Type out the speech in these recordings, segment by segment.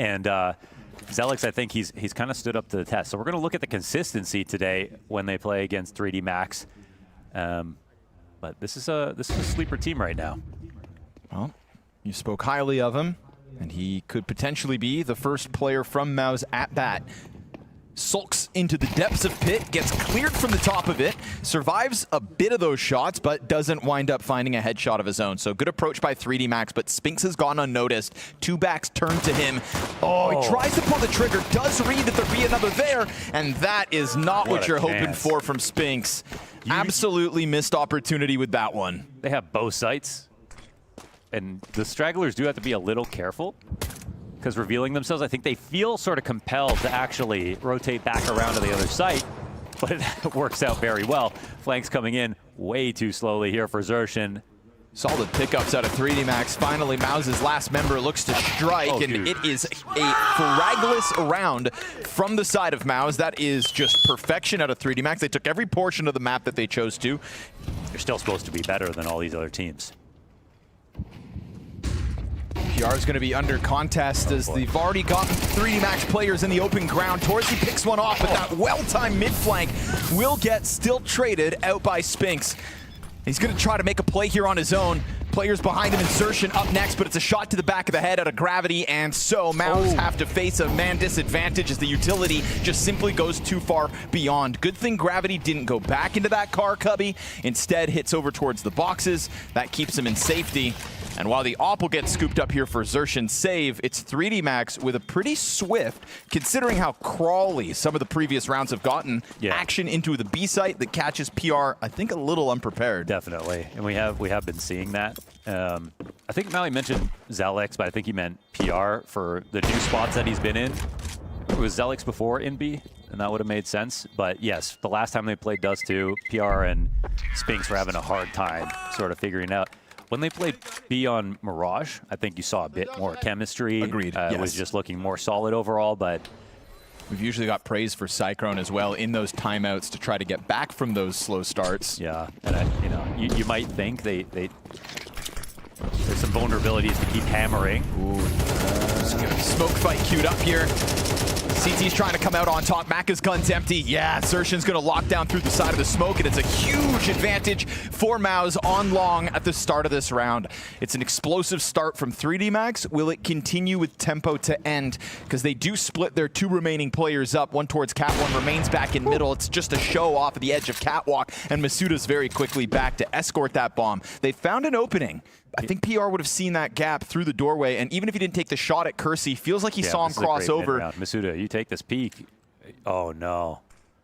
And Zelix, I think he's kind of stood up to the test. So we're going to look at the consistency today when they play against 3D Max. But this is a sleeper team right now. Well, you spoke highly of him, and he could potentially be the first player from MOUZ at bat. Sulks into the depths of pit, gets cleared from the top of it, survives a bit of those shots, but doesn't wind up finding a headshot of his own. So good approach by 3D Max, but Spinks has gone unnoticed. Two backs turn to him. Oh, he tries to pull the trigger, does read that there'll be another there, and that is not what you're hoping for from Spinks. Absolutely missed opportunity with that one. They have both sites, and the stragglers do have to be a little careful, because revealing themselves, I think they feel sort of compelled to actually rotate back around to the other side, but it works out very well. Flanks coming in way too slowly here for Xerxin. Solid pickups out of 3D Max. Finally, MOUZ's last member looks to strike, and it is a fragless round from the side of MOUZ. That is just perfection out of 3D Max. They took every portion of the map that they chose to. They're still supposed to be better than all these other teams. PR is going to be under contest as they've already gotten 3D Max players in the open ground. Torsi picks one off, but that well-timed mid-flank will get still traded out by Spinks. He's going to try to make a play here on his own. Players behind him, Insertion up next, but it's a shot to the back of the head out of gravity, and so MOUZ have to face a man disadvantage as the utility just simply goes too far beyond. Good thing gravity didn't go back into that car cubby, instead hits over towards the boxes. That keeps him in safety. And while the AWP will get scooped up here for Xerxin's save, it's 3D Max with a pretty swift, considering how crawly some of the previous rounds have gotten, action into the B site that catches PR, I think, a little unprepared. Definitely, and we have been seeing that. I think Mally mentioned Zelix, but I think he meant PR for the new spots that he's been in. It was Zelix before in B, and that would have made sense. But yes, the last time they played Dust 2, PR and Spinks were having a hard time sort of figuring out. When they played B on Mirage, I think you saw a bit more chemistry. Agreed. It was just looking more solid overall, but we've usually got praise for Cyclone as well in those timeouts to try to get back from those slow starts. Yeah, and you might think there's some vulnerabilities to keep hammering. Smoke fight queued up here. CT's trying to come out on top. Maka's gun's empty. Yeah, Xerxin's going to lock down through the side of the smoke, and it's a huge advantage for MOUZ on long at the start of this round. It's an explosive start from 3D Max. Will it continue with tempo to end? Because they do split their two remaining players up. One towards Cat, one remains back in middle. It's just a show off of the edge of Catwalk, and Masuda's very quickly back to escort that bomb. They found an opening. I think PR would have seen that gap through the doorway, and even if he didn't take the shot at Kersey, feels like he saw him cross over. Masuda, you take this peek. Oh, no.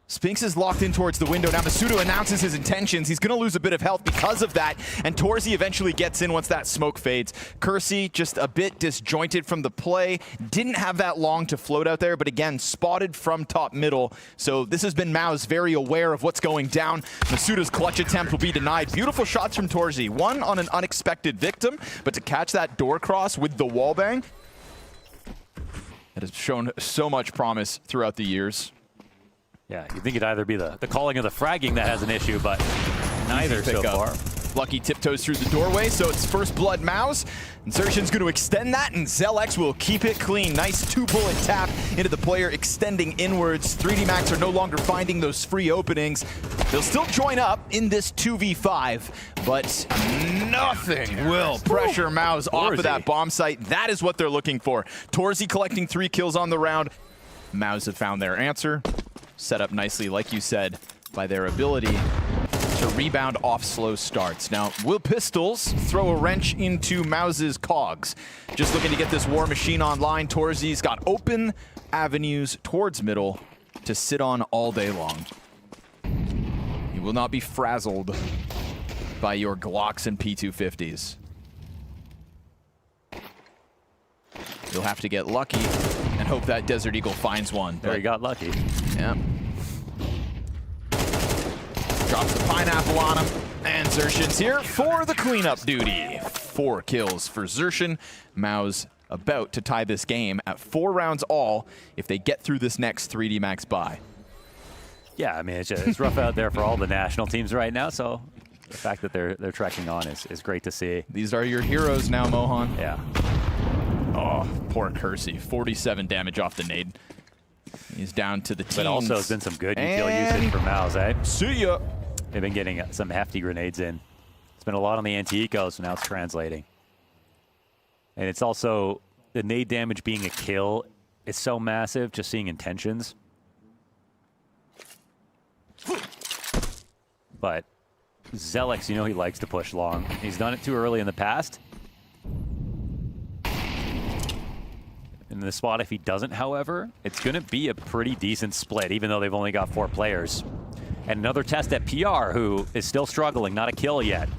Spinks is locked in towards the window. Now Masuda announces his intentions. He's going to lose a bit of health because of that, and Torsi eventually gets in once that smoke fades. Kersey just a bit disjointed from the play. Didn't have that long to float out there, but again, spotted from top middle. So this has been MOUZ very aware of what's going down. Masuda's clutch attempt will be denied. Beautiful shots from Torsi. One on an unexpected victim, but to catch that door cross with the wallbang, it has shown so much promise throughout the years. Yeah, you think it'd either be the calling of the fragging that has an issue, but neither so far. Lucky tiptoes through the doorway, so it's first blood MOUZ. Insertion's going to extend that, and Zelix will keep it clean. Nice two-bullet tap into the player, extending inwards. 3D Max are no longer finding those free openings. They'll still join up in this 2v5, but nothing will pressure MOUZ off of that bomb site. That is what they're looking for. Torsi collecting 3 kills on the round. MOUZ have found their answer. Set up nicely, like you said, by their ability to rebound off slow starts. Now, will Pistols throw a wrench into MOUZ's cogs? Just looking to get this war machine online. Torsi's got open avenues towards middle to sit on all day long. He will not be frazzled by your Glocks and P250s. You'll have to get lucky and hope that Desert Eagle finds one. There, he got lucky. Yeah. Drops the pineapple on him, and Xerxin's here for the cleanup duty. 4 kills for Xerxin. MOUZ about to tie this game at 4 rounds all if they get through this next 3D Max bye. Yeah, I mean, it's rough out there for all the national teams right now, so the fact that they're trekking on is great to see. These are your heroes now, Mohan. Yeah. Oh, poor Kersey. 47 damage off the nade. He's down to the teens. But also has been some good util usage for MOUZ, eh? See ya. They've been getting some hefty grenades in. It's been a lot on the anti-eco, so now it's translating. And it's also, the nade damage being a kill is so massive, just seeing intentions. But Zelex, you know he likes to push long. He's done it too early in the past. In the spot, if he doesn't, however, it's going to be a pretty decent split, even though they've only got 4 players. And another test at PR, who is still struggling, not a kill yet.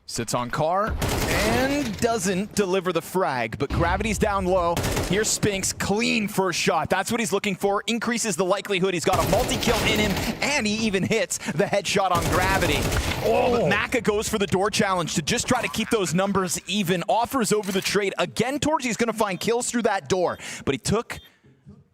Sits on car and doesn't deliver the frag, but gravity's down low. Here's Spinks, clean first shot. That's what he's looking for. Increases the likelihood he's got a multi-kill in him, and he even hits the headshot on gravity. Oh, but Maka goes for the door challenge to just try to keep those numbers even. Offers over the trade. Again, Torgy's going to find kills through that door, but he took...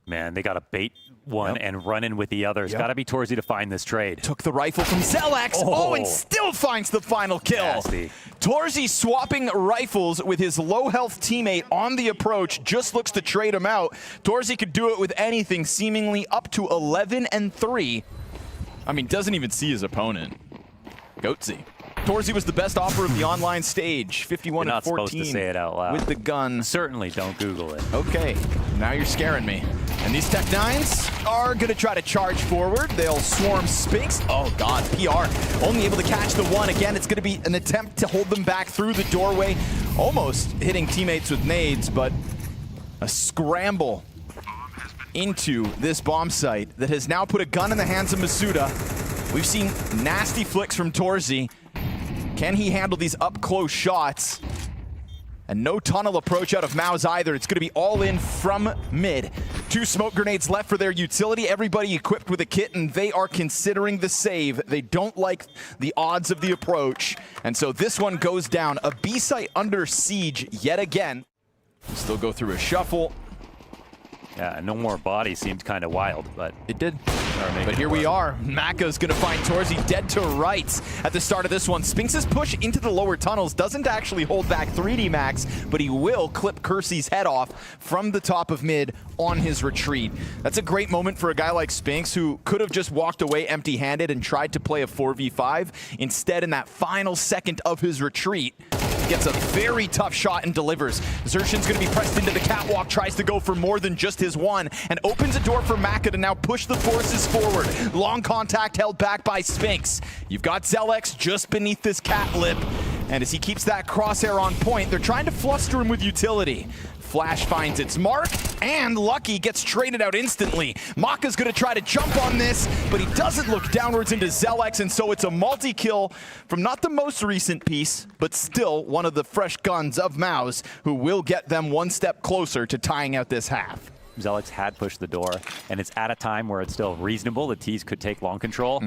Man, they got to bait one and run in with the others. Got to be Torzy to find this trade. Took the rifle from Zelex. Oh, and still finds the final kill. Nasty. Torzy swapping rifles with his low-health teammate on the approach. Just looks to trade him out. Torzy could do it with anything, seemingly up to 11-3. I mean, doesn't even see his opponent. Goatsy. Torzy was the best offer of the online stage. 51-14. You're not supposed to say it out loud. With the gun. Certainly don't Google it. Okay, now you're scaring me. And these Tech 9s are going to try to charge forward. They'll swarm Spinks. Oh, God, PR only able to catch the one. Again, it's going to be an attempt to hold them back through the doorway. Almost hitting teammates with nades, but a scramble into this bomb site that has now put a gun in the hands of Masuda. We've seen nasty flicks from Torzy. Can he handle these up-close shots? And no tunnel approach out of MOUZ either. It's going to be all in from mid. 2 smoke grenades left for their utility. Everybody equipped with a kit, and they are considering the save. They don't like the odds of the approach. And so this one goes down. A B site under siege yet again. Still go through a shuffle. Yeah, no more bodies seemed kind of wild, but it did. But here we are. Maka's going to find Torzy dead to rights at the start of this one. Spinks' push into the lower tunnels doesn't actually hold back 3D Max, but he will clip Kersey's head off from the top of mid on his retreat. That's a great moment for a guy like Spinks, who could have just walked away empty-handed and tried to play a 4v5. Instead, in that final second of his retreat, gets a very tough shot and delivers. Xerxion's going to be pressed into the catwalk, tries to go for more than just his one, and opens a door for Maka to now push the forces forward. Long contact held back by Spinks. You've got Zelex just beneath this cat lip, and as he keeps that crosshair on point, they're trying to fluster him with utility. Flash finds its mark, and Lucky gets traded out instantly. Maka's going to try to jump on this, but he doesn't look downwards into Zelex, and so it's a multi-kill from not the most recent piece, but still one of the fresh guns of MOUZ, who will get them one step closer to tying out this half. Zelex had pushed the door, and it's at a time where it's still reasonable. The T's could take long control.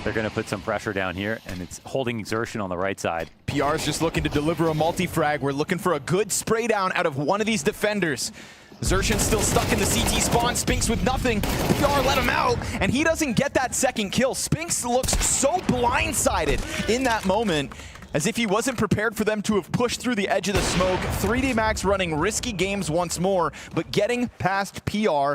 They're going to put some pressure down here, and it's holding Exertion on the right side. PR's just looking to deliver a multi-frag. We're looking for a good spray down out of one of these defenders. Xerxion's still stuck in the CT spawn. Spinks with nothing. PR let him out, and he doesn't get that second kill. Spinks looks so blindsided in that moment, as if he wasn't prepared for them to have pushed through the edge of the smoke. 3D Max running risky games once more, but getting past PR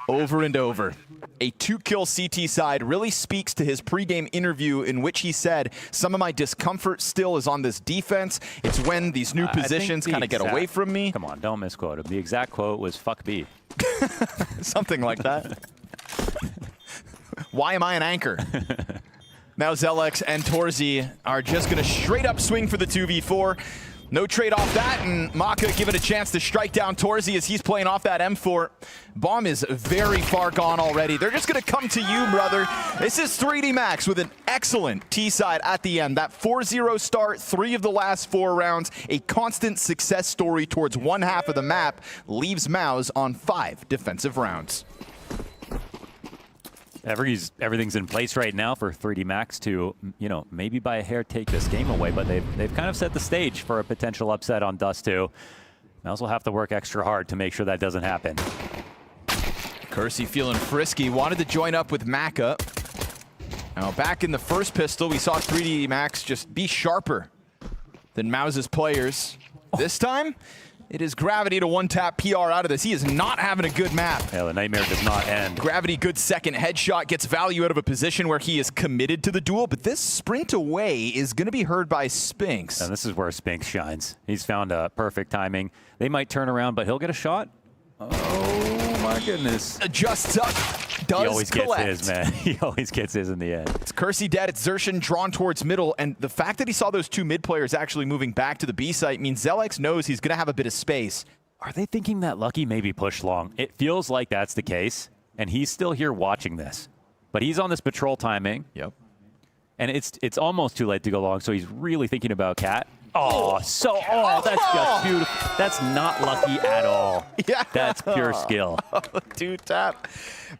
over and over. A 2-kill CT side really speaks to his pregame interview, in which he said, some of my discomfort still is on this defense. It's when these new positions kind of get away from me. Come on, don't misquote him. The exact quote was, "Fuck B." Something like that. Why am I an anchor? Now Zelex and Torzy are just going to straight up swing for the 2v4. No trade off that, and Maka given a chance to strike down Torzy as he's playing off that M4. Bomb is very far gone already. They're just going to come to you, brother. This is 3D Max with an excellent T-side at the end. That 4-0 start, 3 of the last 4 rounds, a constant success story towards one half of the map, leaves MOUZ on 5 defensive rounds. Everything's in place right now for 3D Max to, you know, maybe by a hair take this game away, but they've kind of set the stage for a potential upset on Dust 2. MOUZ will have to work extra hard to make sure that doesn't happen. Kersey feeling frisky, wanted to join up with Maka. Now back in the first pistol, we saw 3D Max just be sharper than MOUZ's players. This time, It is Gravity to one-tap PR out of this. He is not having a good map. Yeah, the nightmare does not end. Gravity, good second headshot, gets value out of a position where he is committed to the duel, but this sprint away is going to be heard by Spinks. And this is where Spinks shines. He's found a perfect timing. They might turn around, but he'll get a shot. Oh, my goodness. Adjusts up, does He always collect. gets his, man. He always gets his in the end. It's Kersey dead, it's Zershin drawn towards middle, and the fact that he saw those two mid players actually moving back to the B site means Zelex knows he's going to have a bit of space. Are they thinking that Lucky maybe pushed long? It feels like that's the case, and he's still here watching this. But he's on this patrol timing. Yep. And it's almost too late to go long, so he's really thinking about Cat. Oh, that's just beautiful. That's not Lucky at all. Yeah. That's pure skill. Two tap.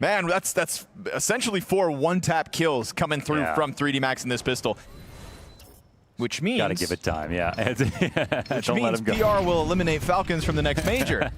Man, that's essentially 4 one-tap kills coming through from 3D Max in this pistol. Which means... Gotta give it time, yeah. Which Don't let means him go. PR will eliminate Falcons from the next major.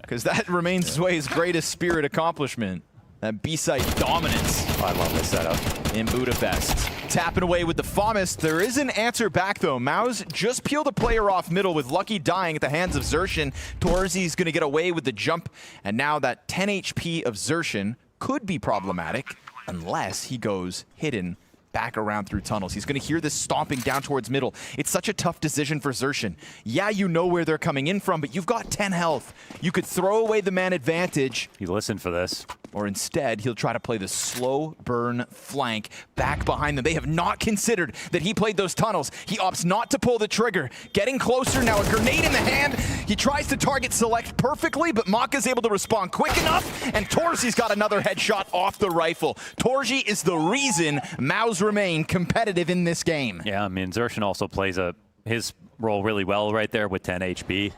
Because that remains Zway's greatest spirit accomplishment. That B-site dominance. Oh, I love this setup. In Budapest. Tapping away with the FAMAS. There is an answer back, though. MOUZ just peeled a player off middle with Lucky dying at the hands of Zershin. Torzi's going to get away with the jump. And now that 10 HP of Zershin could be problematic unless he goes hidden back around through tunnels. He's going to hear this stomping down towards middle. It's such a tough decision for Zershin. Yeah, you know where they're coming in from, but you've got 10 health. You could throw away the man advantage. He listened for this. Or instead, he'll try to play the slow burn flank back behind them. They have not considered that he played those tunnels. He opts not to pull the trigger. Getting closer now, a grenade in the hand. He tries to target select perfectly, but Maka's able to respond quick enough, and Torzi's got another headshot off the rifle. Torzi is the reason MOUZ remain competitive in this game. Yeah, I mean, Zershin also plays his role really well right there with 10 HP.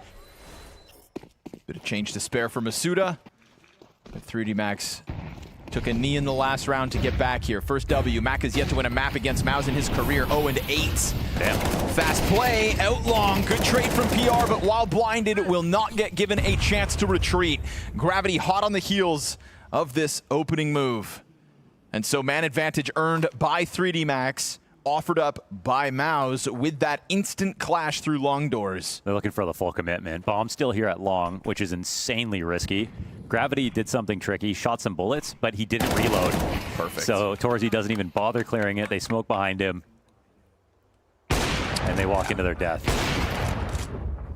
Bit of change to spare for Masuda. But 3D Max took a knee in the last round to get back here. First W. Mac has yet to win a map against MOUZ in his career, 0-8. Damn. Fast play, out long. Good trade from PR, but while blinded, will not get given a chance to retreat. Gravity hot on the heels of this opening move. And so man advantage earned by 3D Max, offered up by MOUZ with that instant clash through long doors. They're looking for the full commitment. Bomb's still here at long, which is insanely risky. Gravity did something tricky, shot some bullets, but he didn't reload. Perfect. So Torzi doesn't even bother clearing it. They smoke behind him, and they walk into their death.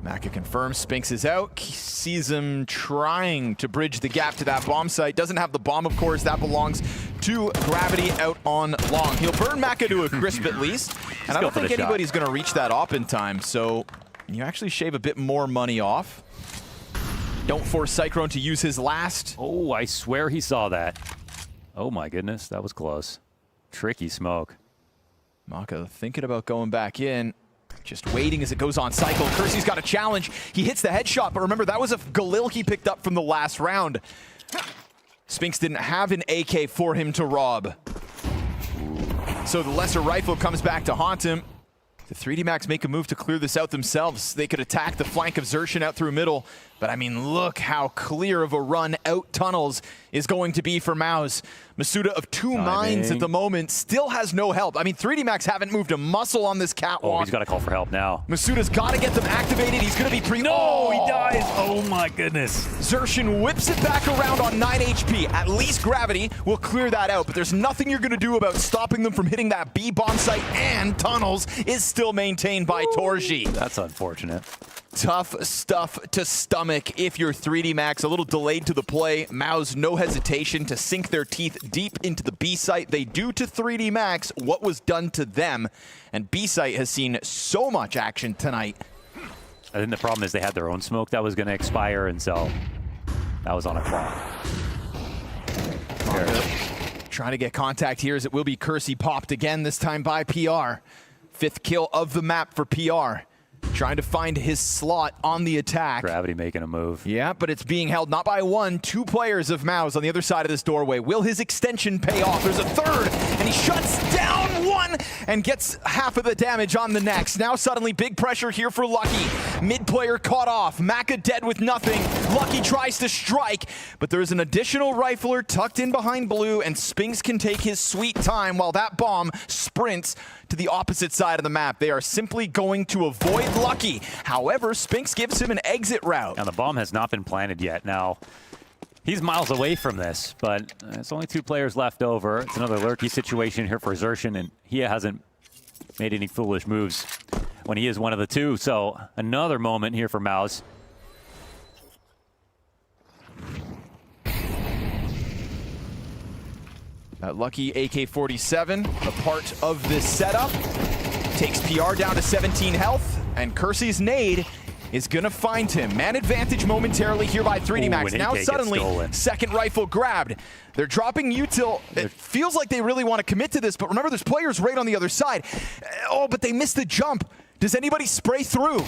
Maka confirms Spinks is out. Sees him trying to bridge the gap to that bomb site. Doesn't have the bomb, of course. That belongs to Gravity out on long. He'll burn Maka to a crisp at least. And I don't think anybody's going to reach that op in time. So you actually shave a bit more money off. Don't force Cyclone to use his last. Oh, I swear he saw that. Oh my goodness, that was close. Tricky smoke. Maka thinking about going back in. Just waiting as it goes on cycle. Kersey's got a challenge. He hits the headshot, but remember, that was a Galil he picked up from the last round. Spinks didn't have an AK for him to rob. So the lesser rifle comes back to haunt him. The 3D Max make a move to clear this out themselves. They could attack the flank of Zershin out through middle, but I mean, look how clear of a run out tunnels is going to be for MOUZ. Masuda of 2 mines at the moment still has no help. I mean, 3D Max haven't moved a muscle on this catwalk. Oh, he's got to call for help now. Masuda's got to get them activated. He's going to be No, he dies. Oh my goodness. Zershin whips it back around on 9 HP. At least Gravity will clear that out, but there's nothing you're going to do about stopping them from hitting that B bomb site, and tunnels is still maintained by Torzi. That's unfortunate. Tough stuff to stomach if you're 3D Max. A little delayed to the play. MOUZ, no hesitation to sink their teeth deep into the B site. They do to 3D Max what was done to them, and B site has seen so much action tonight. I think the problem is they had their own smoke that was going to expire, and so that was on a clock. Trying to get contact here as it will be Kersey popped again, this time by PR. 5th kill of the map for PR. Trying to find his slot on the attack. Gravity making a move. Yeah, but it's being held not by one, 2 players of MOUZ on the other side of this doorway. Will his extension pay off? There's a third, and he shuts down one and gets half of the damage on the next. Now suddenly big pressure here for Lucky. Mid player caught off. Maka dead with nothing. Lucky tries to strike, but there's an additional rifler tucked in behind blue, and Spinks can take his sweet time while that bomb sprints to the opposite side of the map. They are simply going to avoid Lucky. However, Spinks gives him an exit route. Now, the bomb has not been planted yet. Now, he's miles away from this, but it's only 2 players left over. It's another lurky situation here for Xerxin, and he hasn't made any foolish moves when he is one of the 2. So another moment here for MOUZ. That lucky AK-47, a part of this setup, takes PR down to 17 health, and Kersey's nade is gonna find him. Man advantage momentarily here by 3D Max. Now suddenly, second rifle grabbed. They're dropping util. It feels like they really want to commit to this, but remember, there's players right on the other side. Oh, but they missed the jump. Does anybody spray through?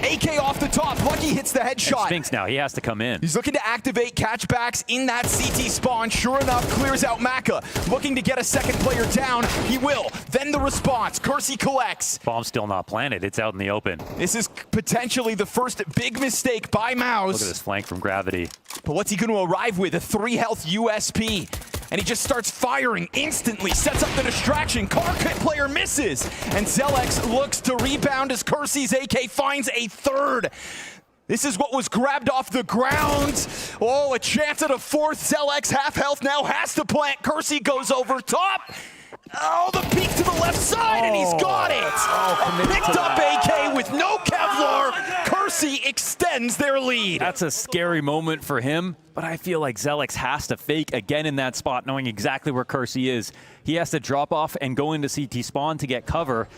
AK off the top. Lucky hits the headshot. And Spinks now, he has to come in. He's looking to activate catchbacks in that CT spawn. Sure enough, clears out Maka. Looking to get a second player down. He will. Then the response. Kersey collects. Bomb's still not planted. It's out in the open. This is potentially the first big mistake by MOUZ. Look at this flank from Gravity. But what's he going to arrive with? A 3 health USP. And he just starts firing instantly, sets up the distraction. Car player misses, and Zelex looks to rebound as Kersey's AK finds a third. This is what was grabbed off the ground. Oh, a chance at a fourth. Zelex, half health now, has to plant. Kersey goes over top. Oh, the peek to the left side, and he's got it. A picked up AK with no Kevlar. Kersey extends their lead. That's a scary moment for him, but I feel like Zelex has to fake again in that spot, knowing exactly where Kersey is. He has to drop off and go into CT spawn to get cover.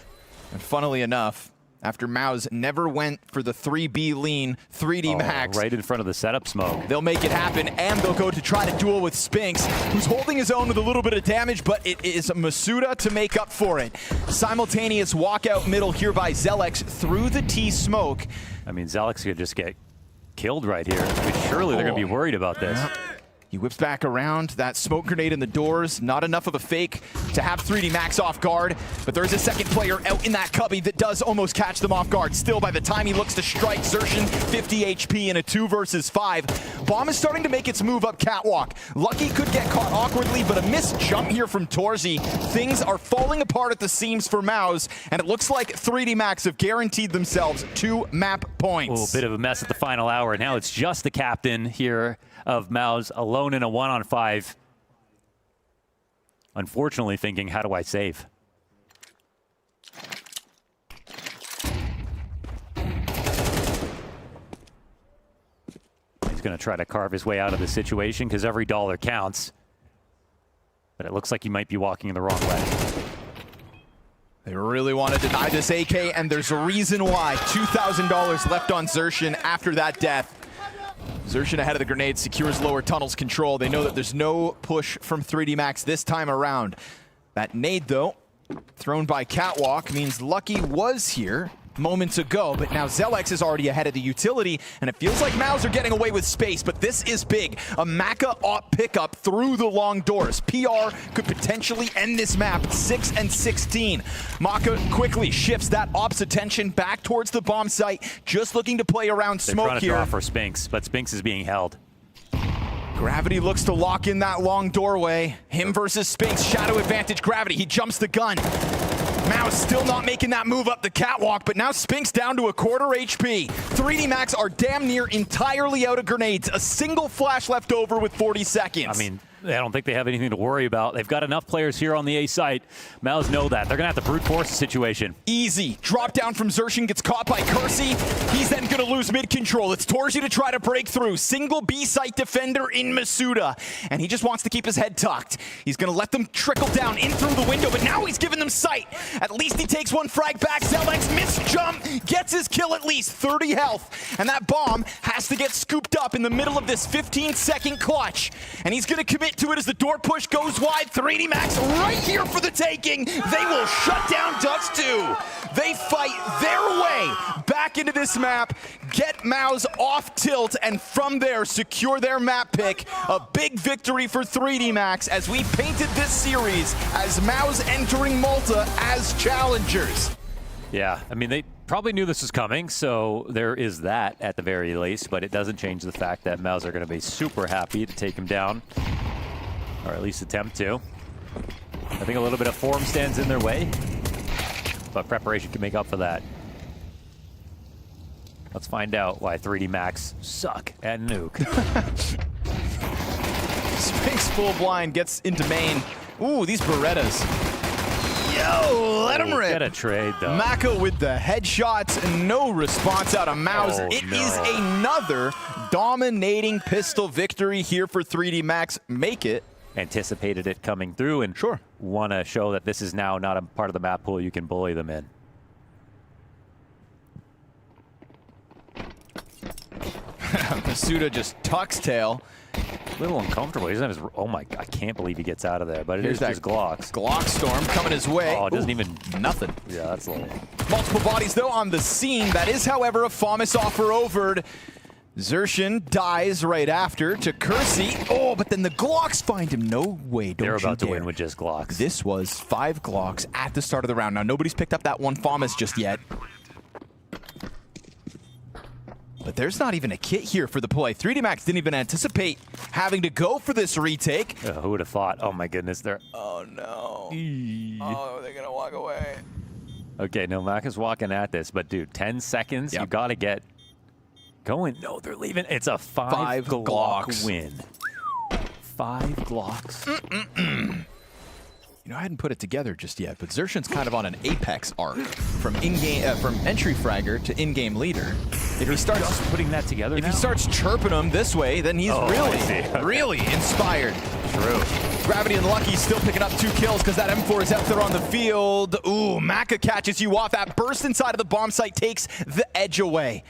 And funnily enough, after MOUZ never went for the 3B lean, 3D Max. Right in front of the setup smoke. They'll make it happen, and they'll go to try to duel with Spinks, who's holding his own with a little bit of damage, but it is Masuda to make up for it. Simultaneous walkout middle here by Zelex through the T smoke. I mean, Zelex could just get killed right here. I mean, surely they're going to be worried about this. He whips back around, that smoke grenade in the doors, not enough of a fake to have 3D Max off guard, but there's a second player out in that cubby that does almost catch them off guard. Still, by the time he looks to strike, Xerxin 50 HP in a 2 versus 5. Bomb is starting to make its move up catwalk. Lucky could get caught awkwardly, but a missed jump here from Torzi. Things are falling apart at the seams for MOUZ, and it looks like 3D Max have guaranteed themselves 2 map points. Oh, bit of a mess at the final hour. Now it's just the captain here of MOUZ alone in a 1-on-5. Unfortunately thinking, how do I save? He's going to try to carve his way out of the situation because every dollar counts. But it looks like he might be walking in the wrong way. They really want to deny this AK, and there's a reason why. $2,000 left on Xerxin after that death. Xerxin ahead of the grenade, secures lower tunnels control. They know that there's no push from 3D Max this time around. That nade, though, thrown by Catwalk, means Lucky was here moments ago, but now Zelex is already ahead of the utility, and it feels like MOUZ are getting away with space, but this is big. A Maka op pickup through the long doors. PR could potentially end this map 6 and 16. Maka quickly shifts that op's attention back towards the bomb site, just looking to play around smoke trying to here. draw for Spinks, but Spinks is being held. Gravity looks to lock in that long doorway. Him versus Spinks, shadow advantage Gravity. He jumps the gun. MOUZ still not making that move up the catwalk, but now Spinks down to a quarter HP. 3D Max are damn near entirely out of grenades. A single flash left over with 40 seconds. I mean, I don't think they have anything to worry about. They've got enough players here on the A site. MOUZ know that. They're going to have to brute force the situation. Easy. Drop down from Xerxin, gets caught by Kersey. He's then going to lose mid control. It's Torzi to try to break through. Single B site defender in Masuda. And he just wants to keep his head tucked. He's going to let them trickle down in through the window, but now he's giving them sight. At least he takes one frag back. Zelex missed jump, gets his kill at least, 30 health. And that bomb has to get scooped up in the middle of this 15-second clutch. And he's going to commit to it as the door push goes wide. 3D Max right here for the taking. They will shut down Dust 2. They fight their way back into this map, get MOUZ off tilt, and from there secure their map pick. A big victory for 3D Max as we painted this series as MOUZ entering Malta as challengers. Yeah, I mean, they probably knew this was coming, so there is that at the very least, but it doesn't change the fact that MOUZ are going to be super happy to take him down. Or at least attempt to. I think a little bit of form stands in their way. but preparation can make up for that. Let's find out why 3D Max suck at nuke. Sphinx full blind gets into main. Ooh, these Berettas. Yo, let him rip. Get a trade, though. Maka with the headshots and no response out of MOUZ. It is another dominating pistol victory here for 3D Max. Make it. Anticipated it coming through and want to show that this is now not a part of the map pool you can bully them in. Masuda just tucks tail. A little uncomfortable. He doesn't have his, oh my, I can't believe he gets out of there, but it is just Glocks. Glock storm coming his way. Oh, it doesn't even... Nothing. Yeah, that's a little... Multiple bodies, though, on the scene. That is, however, a FAMAS offer overed. Xerxian dies right after to Kersey. Oh, but then the Glocks find him. No way, don't you dare. They're about to win with just Glocks. This was 5 Glocks at the start of the round. Now, nobody's picked up that one FAMAS just yet. But there's not even a kit here for the play. 3D Max didn't even anticipate having to go for this retake. Who would have thought? Oh my goodness, they're... Oh no. Oh, they're gonna walk away. Okay, no, Mac is walking at this, but dude, 10 seconds, you gotta get going. No, they're leaving. It's a 5 Glock win. 5 Glocks. You know, I hadn't put it together just yet, but Xerxian's kind of on an apex arc from in-game, from entry fragger to in-game leader. If he starts just putting that together, if he starts chirping him this way, then he's really inspired. True. Gravity and Lucky still picking up 2 kills because that M4 is out there on the field. Ooh, Maka catches you off. That burst inside of the bomb site takes the edge away.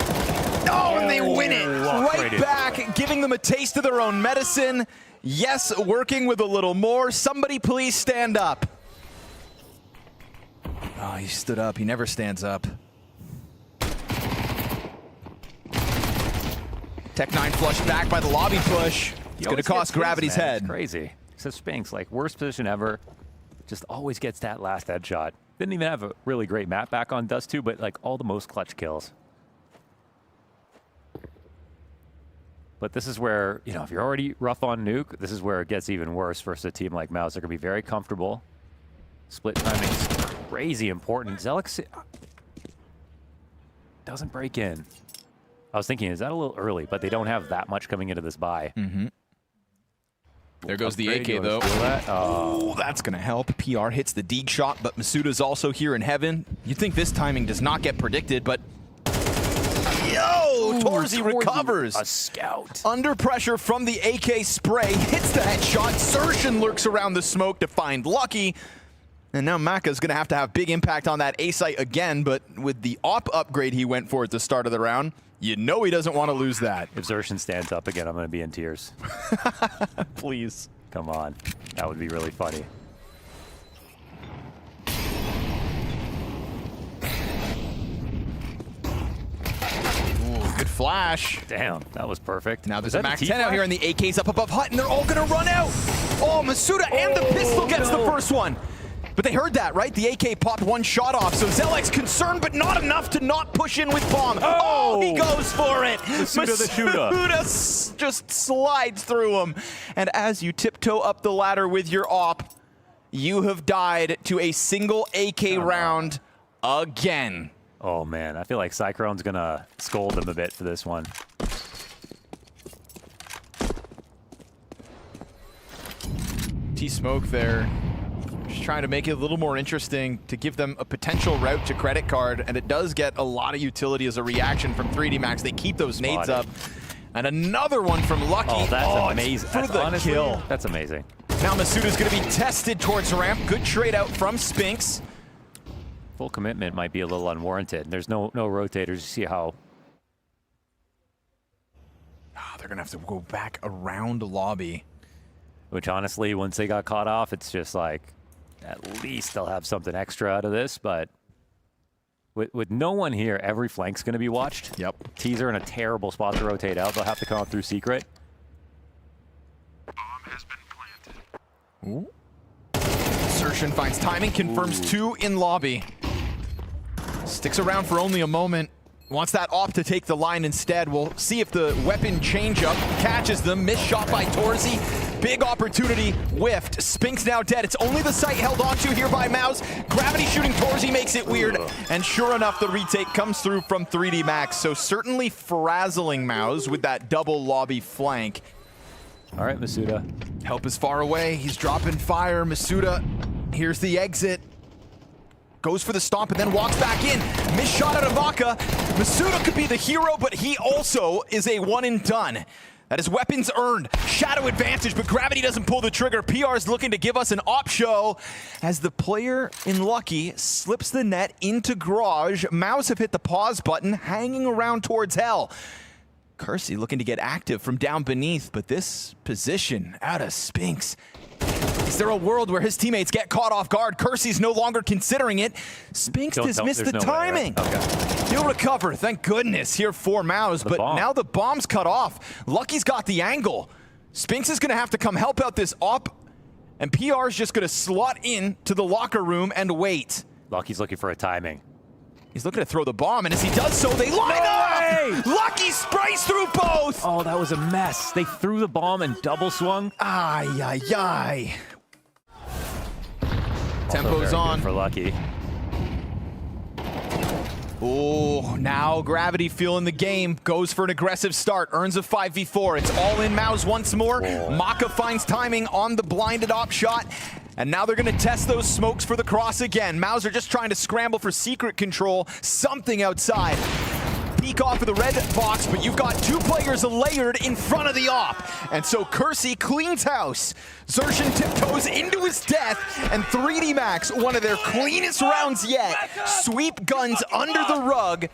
Oh, and they win it. Right back, giving them a taste of their own medicine. Yes, working with a little more. Somebody please stand up. Oh, he stood up. He never stands up. Tech9 flushed back by the lobby push. It's going to cost Gravity's head. It's crazy. So Spinks, like, worst position ever. Just always gets that last headshot. Didn't even have a really great map back on Dust 2, but, like, all the most clutch kills. But this is where, you know, if you're already rough on nuke, this is where it gets even worse versus a team like MOUZ. They're going to be very comfortable. Split timing is crazy important. Zelix doesn't break in. I was thinking, is that a little early? But they don't have that much coming into this buy. There goes the AK, though. Oh, that's going to help. PR hits the Deeg shot, but Masuda's also here in heaven. You'd think this timing does not get predicted, but... Yo! Torzi recovers. A scout. Under pressure from the AK spray. Hits the headshot. Xerxian lurks around the smoke to find Lucky. And now Maka's going to have big impact on that A site again, but with the AWP upgrade he went for at the start of the round, you know he doesn't want to lose that. If Xerxian stands up again, I'm going to be in tears. Please. Come on. That would be really funny. Good flash. Damn, that was perfect. Now there's a Max 10 out here, and the AK's up above Hut, and they're all going to run out. Oh, Masuda and the pistol gets the first one. But they heard that, right? The AK popped one shot off, so Zelix concerned, but not enough to not push in with bomb. Oh, he goes for it. Masuda just slides through him. And as you tiptoe up the ladder with your AWP, you have died to a single AK round again. Oh, man. I feel like Cyclone's going to scold him a bit for this one. T-Smoke there. Just trying to make it a little more interesting to give them a potential route to credit card, and it does get a lot of utility as a reaction from 3D Max. They keep those nades up. And another one from Lucky. Oh, that's amazing. For the kill. That's amazing. Now Masuda's going to be tested towards ramp. Good trade out from Spinks. Full commitment might be a little unwarranted. There's no rotators. You see how... Oh, they're going to have to go back around the lobby. Which, honestly, once they got caught off, it's just like, at least they'll have something extra out of this. But with no one here, every flank's going to be watched. Yep. Teaser in a terrible spot to rotate out. They'll have to come up through secret. Bomb has been planted. Ooh. Xerxian finds timing, confirms 2 in lobby. Sticks around for only a moment. Wants that op to take the line instead. We'll see if the weapon changeup catches them. Missed shot by Torzi. Big opportunity whiffed. Spinks now dead. It's only the site held onto here by MOUZ. Gravity shooting Torzi makes it weird. And sure enough, the retake comes through from 3D Max. So certainly frazzling MOUZ with that double lobby flank. All right, Masuda. Help is far away. He's dropping fire. Masuda, here's the exit. Goes for the stomp and then walks back in. Missed shot out of Maka. Masuda could be the hero, but he also is a one and done. That is weapons earned. Shadow advantage, but Gravity doesn't pull the trigger. PR is looking to give us an op show as the player in Lucky slips the net into Garage. MOUZ have hit the pause button, hanging around towards Hell. Kersey looking to get active from down beneath, but this position out of Spinks. Is there a world where his teammates get caught off guard? Kersey's no longer considering it. Spinks dismissed the timing. Way, right? Okay. He'll recover, thank goodness, here for MOUZ, but now the bomb's cut off. Lucky's got the angle. Spinks is gonna have to come help out this op, and PR's just gonna slot in to the locker room and wait. Lucky's looking for a timing. He's looking to throw the bomb, and as he does so, they line up! Lucky sprays through both! Oh, that was a mess. They threw the bomb and double swung. Ay, ay, ay. Tempo's on. For Lucky. Oh, now Gravity feeling the game. Goes for an aggressive start. Earns a 5v4. It's all in MOUZ once more. Maka finds timing on the blinded op shot. And now they're going to test those smokes for the cross again. MOUZ are just trying to scramble for secret control. Something outside. Peek off of the red box, but you've got two players layered in front of the op. And so Kersey cleans house. Zershin tiptoes into his death, and 3D Max, one of their cleanest rounds yet, sweep guns under the rug.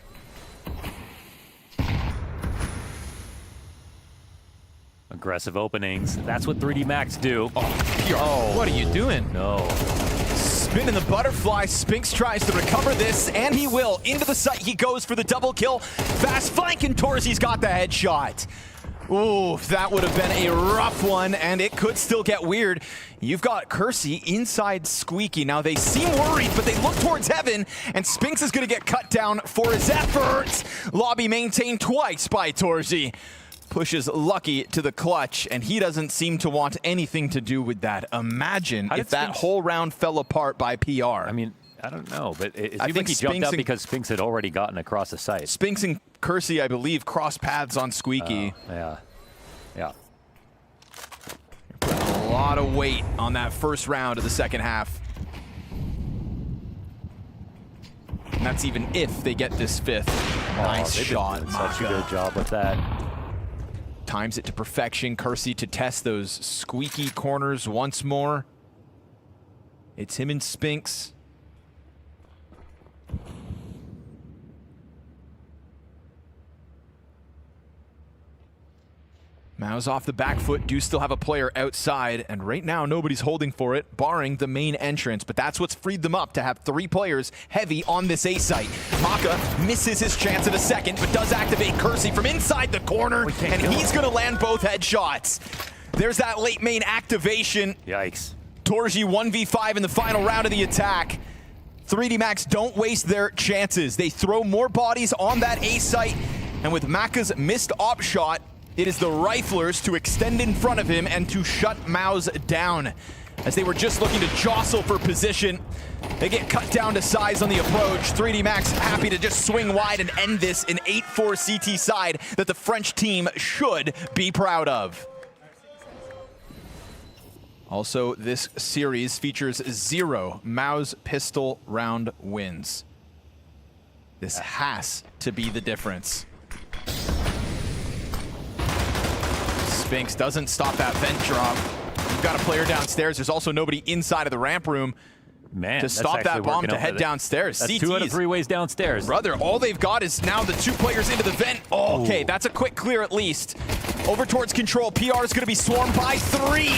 Aggressive openings. That's what 3D Max do. Oh, what are you doing? No. Spinning the butterfly. Spinks tries to recover this, and he will. Into the site he goes for the double kill. Fast flank, and Torzi's got the headshot. Ooh, that would have been a rough one, and it could still get weird. You've got Kersey inside Squeaky. Now, they seem worried, but they look towards heaven, and Spinks is going to get cut down for his efforts. Lobby maintained twice by Torzi. Pushes Lucky to the clutch, and he doesn't seem to want anything to do with that. Imagine if that whole round fell apart by PR. I mean, I don't know, but it seemed like he jumped out because Spinks had already gotten across the site. Spinks and Kersey, I believe, crossed paths on Squeaky. Yeah. Putting a lot of weight on that first round of the second half. And that's even if they get this fifth. Nice shot, Maka. Such a good job with that. Times it to perfection. Kersey to test those squeaky corners once more. It's him and Spinks. MOUZ off the back foot, do still have a player outside, and right now nobody's holding for it, barring the main entrance, but that's what's freed them up to have three players heavy on this A site. Maka misses his chance at a second, but does activate Kersey from inside the corner, and he's gonna land both headshots. There's that late main activation. Yikes. Torji 1v5 in the final round of the attack. 3D Max don't waste their chances. They throw more bodies on that A site, and with Maka's missed op shot, it is the Riflers to extend in front of him and to shut MOUZ down. As they were just looking to jostle for position, they get cut down to size on the approach. 3D Max happy to just swing wide and end this in 8-4 CT side that the French team should be proud of. Also, this series features 0 MOUZ pistol round wins. This has to be the difference. Spinks doesn't stop that vent drop. You've got a player downstairs. There's also nobody inside of the ramp room to stop that bomb to head downstairs. That's 2 out of 3 ways downstairs. Brother, all they've got is now the 2 players into the vent. Oh, okay, that's a quick clear at least. Over towards control. PR is going to be swarmed by 3.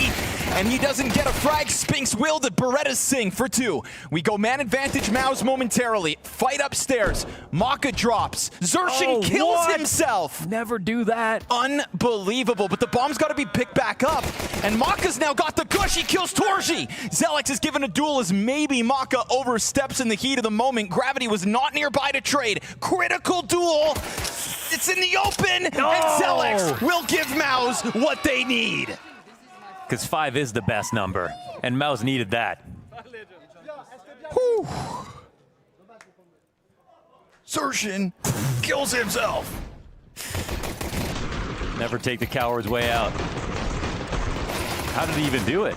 And he doesn't get a frag. Spinks will to Beretta's Sing for 2. We go man advantage MOUZ momentarily. Fight upstairs. Maka drops. Zershin kills himself. Never do that. Unbelievable, but the bomb's got to be picked back up. And Maka's now got the gush. He kills Torji. Zelex is given a duel as maybe Maka oversteps in the heat of the moment. Gravity was not nearby to trade. Critical duel. It's in the open, and Zelex will give MOUZ what they need. Because 5 is the best number, and MOUZ needed that. Whew. Zershin kills himself. Never take the coward's way out. How did he even do it?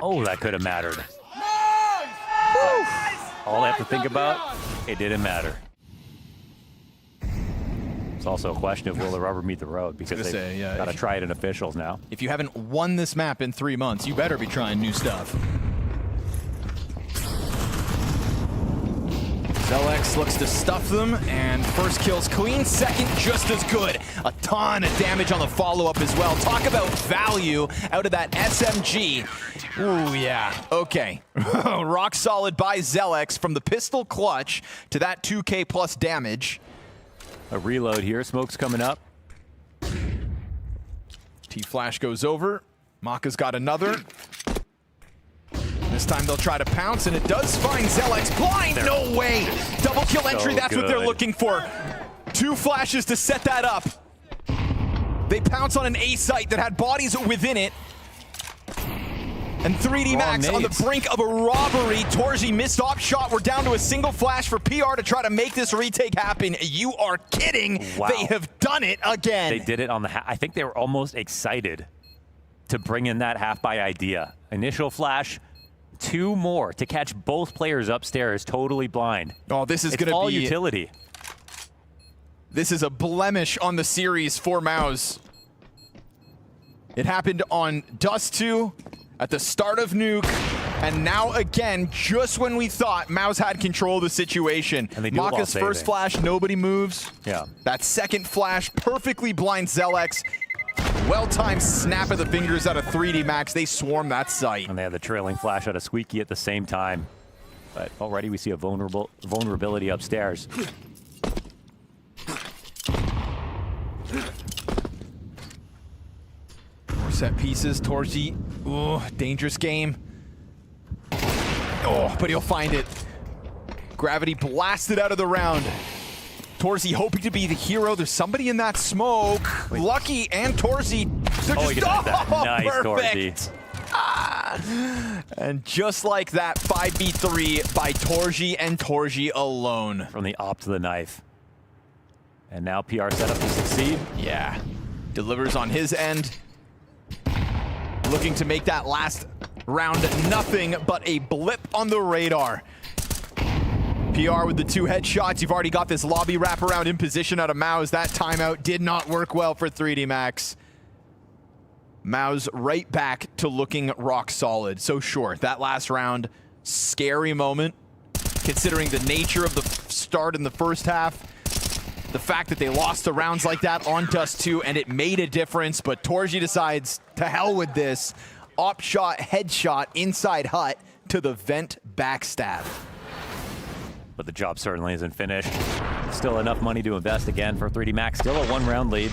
Oh, that could have mattered. All I have to think about, it didn't matter. It's also a question of will the rubber meet the road, because they've got to try it in officials now. If you haven't won this map in 3 months, you better be trying new stuff. Zelex looks to stuff them, and first kill's clean, second just as good. A ton of damage on the follow-up as well. Talk about value out of that SMG. Ooh, yeah. Okay. Rock solid by Zelex from the pistol clutch to that 2K plus damage. A reload here. Smoke's coming up. T-Flash goes over. Maka's got another. This time they'll try to pounce, and it does find Zelex blind. No way. Double kill entry. That's what they're looking for. 2 flashes to set that up. They pounce on an A site that had bodies within it. And 3D Max on the brink of a robbery. Torji missed op shot. We're down to a single flash for PR to try to make this retake happen. You are kidding. Wow. They have done it again. They did it on the I think they were almost excited to bring in that half by idea. Initial flash, 2 more to catch both players upstairs totally blind. Oh, this is going to be all utility. This is a blemish on the series for MOUZ. It happened on Dust 2. At the start of Nuke, and now again, just when we thought MOUZ had control of the situation. Maka's first flash, nobody moves. Yeah. That second flash perfectly blinds Zelex. Well-timed snap of the fingers out of 3D Max. They swarm that site. And they have the trailing flash out of Squeaky at the same time. But already we see a vulnerability upstairs. Set pieces, Torji. Ooh, dangerous game. Oh, but he'll find it. Gravity blasted out of the round. Torzi hoping to be the hero. There's somebody in that smoke. Wait. Lucky and Torzi. They're Nice, perfect. And just like that, 5v3 by Torji and Torji alone. From the op to the knife. And now PR set up to succeed. Yeah. Delivers on his end. Looking to make that last round nothing but a blip on the radar. PR with the 2 headshots. You've already got this lobby wraparound in position out of MOUZ. That timeout did not work well for 3D Max. MOUZ right back to looking rock solid. So sure, that last round, scary moment, considering the nature of the start in the first half. The fact that they lost the rounds like that on Dust 2, and it made a difference, but Torji decides, to hell with this. Op shot, headshot, inside hut to the vent backstab. But the job certainly isn't finished. Still enough money to invest again for 3D Max. Still a 1-round lead.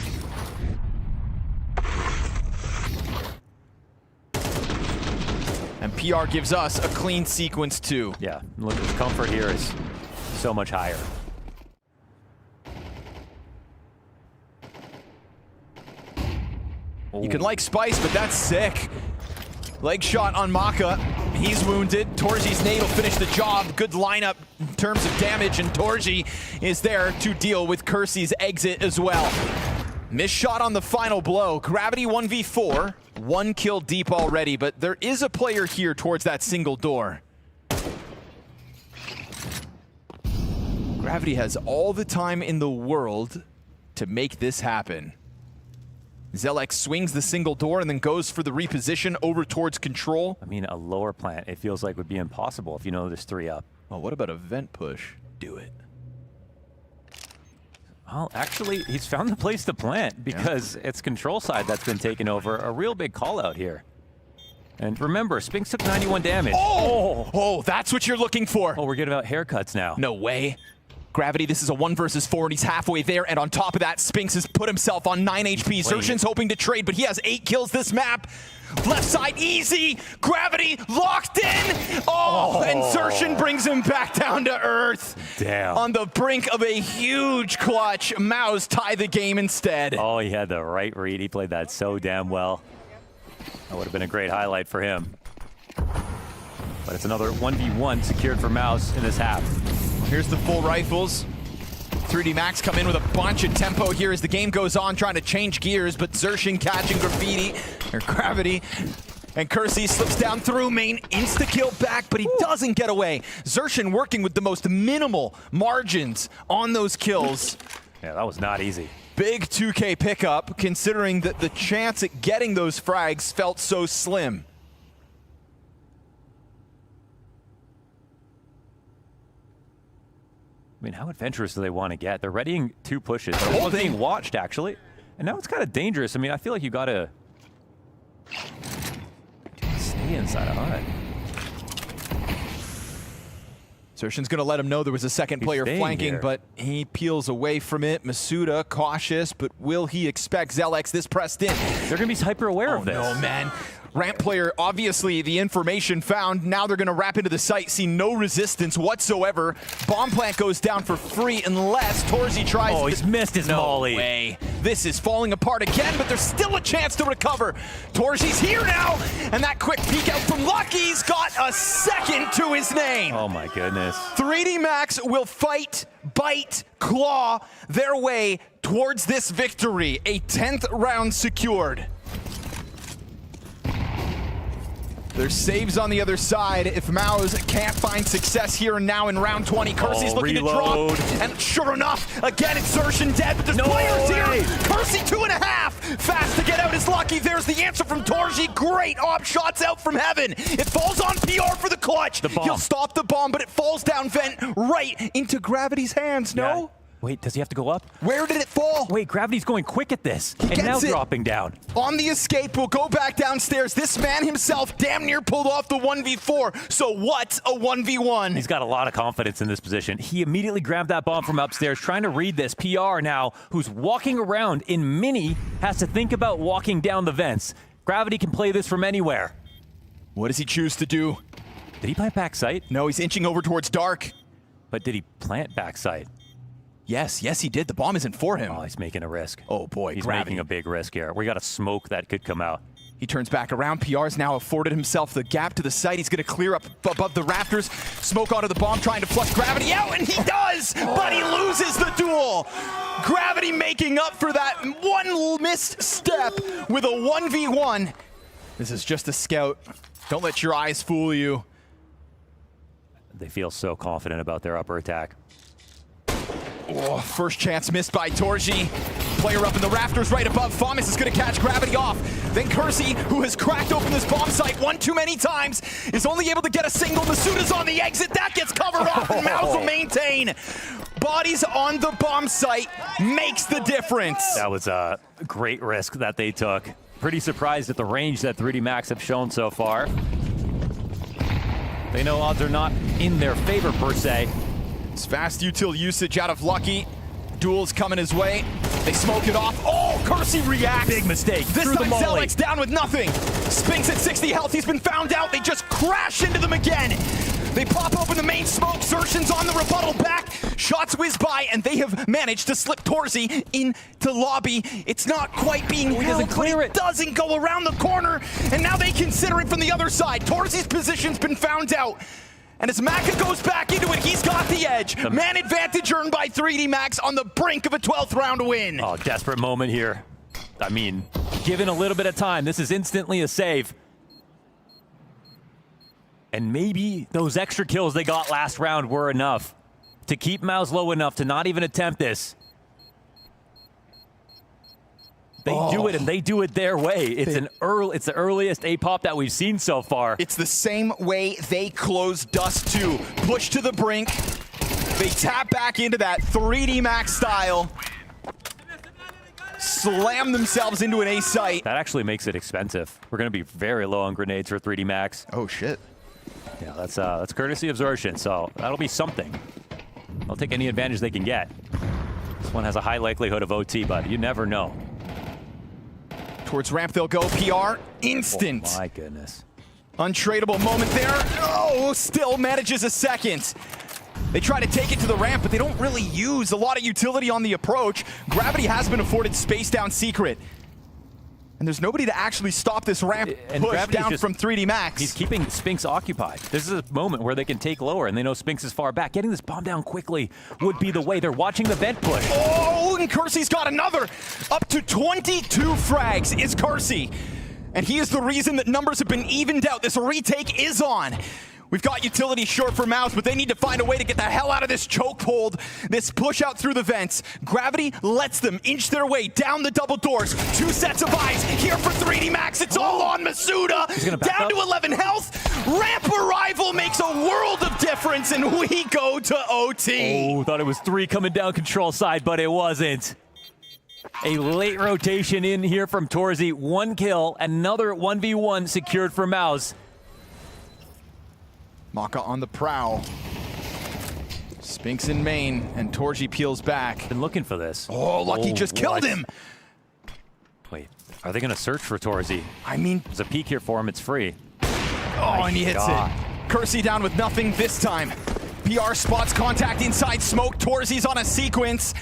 And PR gives us a clean sequence too. Yeah, look, the comfort here is so much higher. You can like Spice, but that's sick. Leg shot on Maka. He's wounded. Torji's nade will finish the job. Good lineup in terms of damage, and Torji is there to deal with Kersey's exit as well. Missed shot on the final blow. Gravity 1v4. 1 kill deep already, but there is a player here towards that single door. Gravity has all the time in the world to make this happen. Zelex swings the single door and then goes for the reposition over towards control. I mean, a lower plant, it feels like would be impossible if you know there's 3 up. Oh, what about a vent push? Do it. Well, actually, he's found the place to plant because it's control side that's been taken over. A real big call out here. And remember, Spinks took 91 damage. Oh, that's what you're looking for. Oh, we're getting about haircuts now. No way. Gravity, this is a 1 versus 4, and he's halfway there. And on top of that, Spinks has put himself on 9 HP. Sershin's hoping to trade, but he has 8 kills this map. Left side, easy. Gravity locked in. Oh, and Sershin brings him back down to earth. Damn. On the brink of a huge clutch. MOUZ tie the game instead. Oh, he had the right read. He played that so damn well. That would have been a great highlight for him. But it's another 1v1 secured for MOUZ in this half. Here's the full rifles. 3D Max come in with a bunch of tempo here as the game goes on, trying to change gears, but Zershin catching Gravity. And Kersey slips down through main, insta-kill back, but he doesn't get away. Zershin working with the most minimal margins on those kills. Yeah, that was not easy. Big 2K pickup, considering that the chance at getting those frags felt so slim. I mean, how adventurous do they want to get? They're readying 2 pushes. They're being watched, actually. And now it's kind of dangerous. I mean, I feel like you got to stay inside a hut. Zershin's going to let him know there was a second player flanking, here. but he peels away from it. Masuda cautious, but will he expect Zelex this pressed in? They're going to be hyper aware of this. No, man. Ramp player, obviously the information found. Now they're going to wrap into the site, see no resistance whatsoever. Bomb plant goes down for free unless Torzi tries. Oh, he's missed his molly. No way. This is falling apart again, but there's still a chance to recover. Torzi's here now, and that quick peek out from Lucky's got a second to his name. Oh my goodness. 3D Max will fight, bite, claw their way towards this victory. A 10th round secured. There's saves on the other side if MOUZ can't find success here and now in round 20. Kersey's looking reload. to drop, and sure enough, again it's Zershin dead, but there's players here. Kersey 2.5, fast to get out is Lucky. There's the answer from Torji. Great op shots out from heaven. It falls on PR for the clutch. He'll stop the bomb, but it falls down vent right into Gravity's hands. No? Yeah. Wait, does he have to go up? Where did it fall? Wait, Gravity's going quick at this. He and now gets it. dropping down. On the escape, will go back downstairs. This man himself damn near pulled off the 1v4. So what's a 1v1? He's got a lot of confidence in this position. He immediately grabbed that bomb from upstairs, trying to read this. PR now, who's walking around in mini, has to think about walking down the vents. Gravity can play this from anywhere. What does he choose to do? Did he plant backside? No, he's inching over towards dark. But did he plant backside? Yes, he did. The bomb isn't for him. Oh, he's making a risk. Oh boy, He's Gravity. making a big risk here. We got a smoke that could come out. He turns back around. PR's now afforded himself the gap to the site. He's going to clear up above the rafters. Smoke onto the bomb, trying to flush Gravity out, and he does! But he loses the duel! Gravity making up for that one missed step with a 1v1. This is just a scout. Don't let your eyes fool you. They feel so confident about their upper attack. Oh, first chance missed by Torji. Player up in the rafters right above. Famas is going to catch Gravity off. Then Kersey, who has cracked open this bomb site one too many times, is only able to get a single. Masuda's on the exit. That gets covered off, and MOUZ will maintain. Bodies on the bomb site makes the difference. That was a great risk that they took. Pretty surprised at the range that 3D Max have shown so far. They know odds are not in their favor, per se. It's fast util usage out of Lucky. Duel's coming his way. They smoke it off. Oh, Kersey reacts. Big mistake. This time Zelex down with nothing. Spinks at 60 health. He's been found out. They just crash into them again. They pop open the main smoke. Zershin's on the rebuttal back. Shots whiz by, and they have managed to slip Torzi into lobby. It's not quite being held, but it doesn't go around the corner. And now they consider it from the other side. Torzi's position's been found out. And as Maka goes back into it, he's got the edge. Man advantage earned by 3D Max on the brink of a 12th round win. Oh, desperate moment here. I mean, given a little bit of time, this is instantly a save. And maybe those extra kills they got last round were enough to keep MOUZ low enough to not even attempt this. They do it, and they do it their way. It's it's the earliest A-pop that we've seen so far. It's the same way they close Dust 2. Push to the brink. They tap back into that 3D Max style. Slam themselves into an A site. That actually makes it expensive. We're going to be very low on grenades for 3D Max. Oh, shit. Yeah, that's courtesy of Zershian, so that'll be something. They'll take any advantage they can get. This one has a high likelihood of OT, but you never know. Towards ramp they'll go. PR, instant. Oh, my goodness. Untradeable moment there. Oh, still manages a second. They try to take it to the ramp, but they don't really use a lot of utility on the approach. Gravity has been afforded space down secret. And there's nobody to actually stop this ramp push down from 3D Max. He's keeping Spinks occupied. This is a moment where they can take lower, and they know Spinks is far back. Getting this bomb down quickly would be the way. They're watching the vent push. Oh, and Kersey's got another. Up to 22 frags is Kersey. And he is the reason that numbers have been evened out. This retake is on. We've got utility short for MOUZ, but they need to find a way to get the hell out of this chokehold, this push out through the vents. Gravity lets them inch their way down the double doors. 2 sets of eyes here for 3D Max. It's all on Masuda. Down to 11 health. Ramp arrival makes a world of difference, and we go to OT. Oh, thought it was 3 coming down control side, but it wasn't. A late rotation in here from Torzy. 1 kill, another 1v1 secured for MOUZ. Maka on the prowl. Spinks in main, and Torji peels back. Been looking for this. Oh, Lucky just killed him. Wait, are they going to search for Torzy? I mean, There's a peek here for him. It's free. oh, and he hits it. Kersey down with nothing this time. PR spots contact inside smoke. Torzi's on a sequence.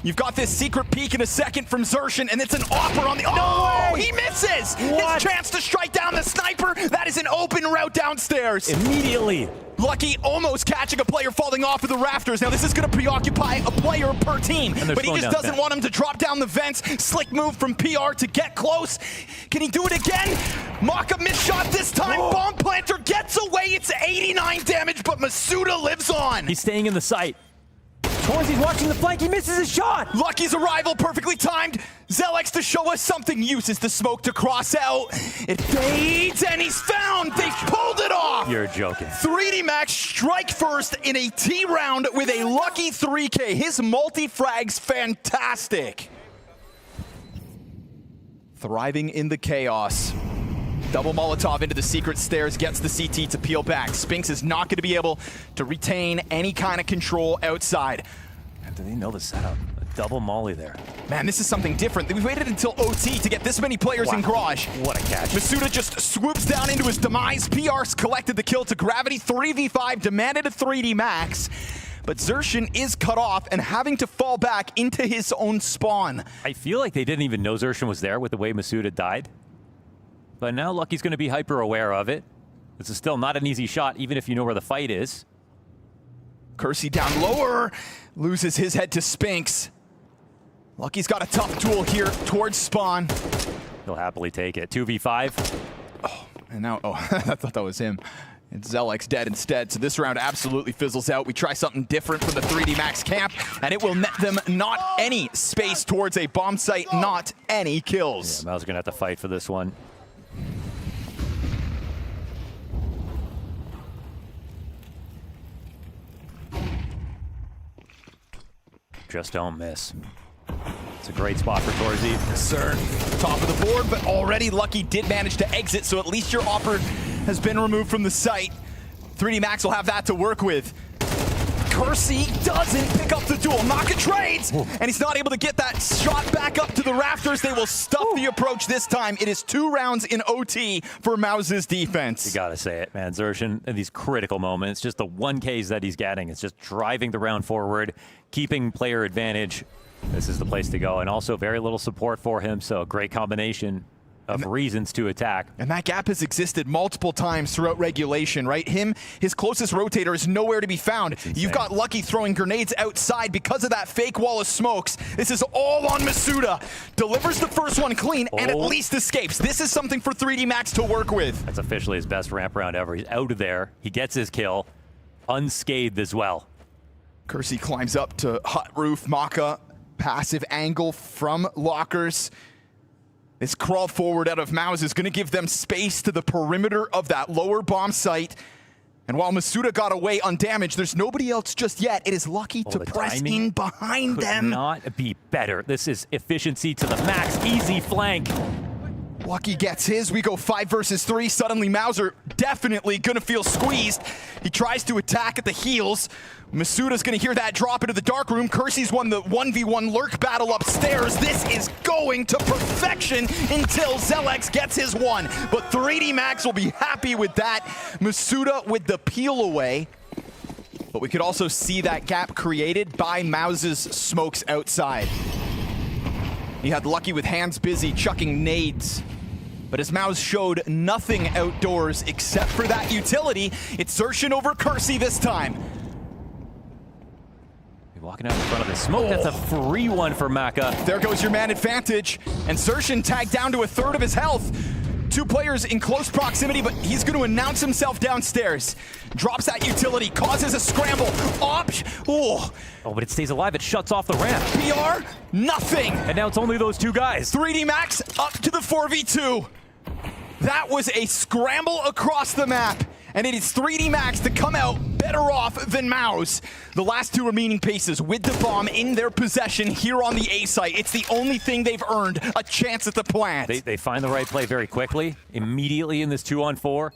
You've got this secret peek in a second from Zershian, and it's an offer on the... Oh, he misses! His chance to strike down the sniper. That is an open route downstairs. Immediately. Lucky almost catching a player falling off of the rafters. Now, this is going to preoccupy a player per team, but he just doesn't want him to drop down the vents. Slick move from PR to get close. Can he do it again? Maka missed shot this time. Oh. Bomb planter gets away. It's 89 damage, but Masuda lives on. He's staying in the site. Torzy's watching the flank, he misses his shot! Lucky's arrival perfectly timed. Zelex to show us something, uses the smoke to cross out. It fades, and he's found! They pulled it off! You're joking. 3D Max strike first in a T round with a lucky 3K. His multi-frag's fantastic. Thriving in the chaos. Double Molotov into the secret stairs, gets the CT to peel back. Spinks is not going to be able to retain any kind of control outside. Do they know the setup? A double molly there. Man, this is something different. We waited until OT to get this many players in garage. What a catch. Masuda just swoops down into his demise. PR's collected the kill to Gravity. 3v5 demanded a 3D Max. But Zershian is cut off and having to fall back into his own spawn. I feel like they didn't even know Zershian was there with the way Masuda died. But now Lucky's going to be hyper aware of it. This is still not an easy shot, even if you know where the fight is. Kersey down lower, loses his head to Spinks. Lucky's got a tough duel here towards spawn. He'll happily take it. 2v5. Oh, and now, I thought that was him. It's Zelex dead instead, so this round absolutely fizzles out. We try something different from the 3D Max camp, and it will net them not any space towards a bomb site, not any kills. Yeah, MOUZ going to have to fight for this one. Just don't miss. It's a great spot for Torzy. Yes, sir. Top of the board, but already Lucky did manage to exit, so at least your offer has been removed from the site. 3D Max will have that to work with. Kersey doesn't pick up the duel. Maka trades, and he's not able to get that shot back up to the rafters. They will stuff the approach this time. It is 2 rounds in OT for MOUZ's defense. You gotta say it, man. Zershian, in these critical moments, just the 1Ks that he's getting, it's just driving the round forward, keeping player advantage. This is the place to go, and also very little support for him, so a great combination of reasons to attack. And that gap has existed multiple times throughout regulation, right? His closest rotator is nowhere to be found. You've got Lucky throwing grenades outside because of that fake wall of smokes. This is all on Masuda. Delivers the first one clean and at least escapes. This is something for 3D Max to work with. That's officially his best ramp round ever. He's out of there. He gets his kill, unscathed as well. Kersey climbs up to hut roof. Maka, passive angle from lockers. This crawl forward out of MOUZ is going to give them space to the perimeter of that lower bomb site. And while Masuda got away undamaged, there's nobody else just yet. It is Lucky to press in behind them. Could not be better. This is efficiency to the max. Easy flank. Lucky gets his. We go 5 versus 3. Suddenly, MOUZ are definitely going to feel squeezed. He tries to attack at the heels. Masuda's going to hear that drop into the dark room. Kersey's won the 1v1 lurk battle upstairs. This is going to perfection until Zelex gets his one. But 3D Max will be happy with that. Masuda with the peel away. But we could also see that gap created by MOUZ's smokes outside. He had Lucky with hands busy chucking nades. But as MOUZ showed nothing outdoors except for that utility, it's Zershin over Kersey this time. Walking out in front of the smoke. That's a free one for Maka. There goes your man advantage. And Zershin tagged down to a third of his health. 2 players in close proximity, but he's going to announce himself downstairs. Drops that utility, causes a scramble. Oh, but it stays alive. It shuts off the ramp. PR, nothing. And now it's only those 2 guys. 3D Max up to the 4v2. That was a scramble across the map. And it is 3D Max to come out better off than MOUZ. The last 2 remaining pieces with the bomb in their possession here on the A site. It's the only thing they've earned a chance at the plant. They find the right play very quickly, immediately in this 2-on-4.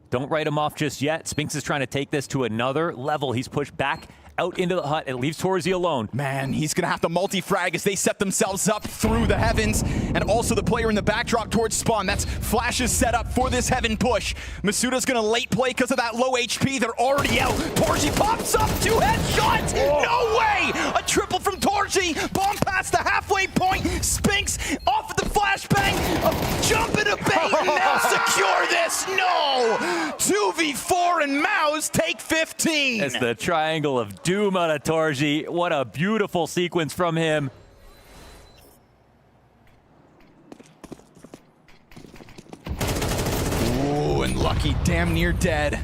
Don't write him off just yet. Spinks is trying to take this to another level. He's pushed back out into the hut. It leaves Torzy alone. Man, he's going to have to multi-frag as they set themselves up through the heavens. And also the player in the backdrop towards spawn. That's Flash's setup for this heaven push. Masuda's going to late play because of that low HP. They're already out. Torzy pops up. 2 headshots. No way. A triple from Torzy. Bomb past the halfway point. Spinks off of the flashbang. A jump and a bait. And they'll secure this. No. 2v4 and MOUZ take 15. It's the triangle of doom out of Torzy. What a beautiful sequence from him. Ooh, and Lucky damn near dead.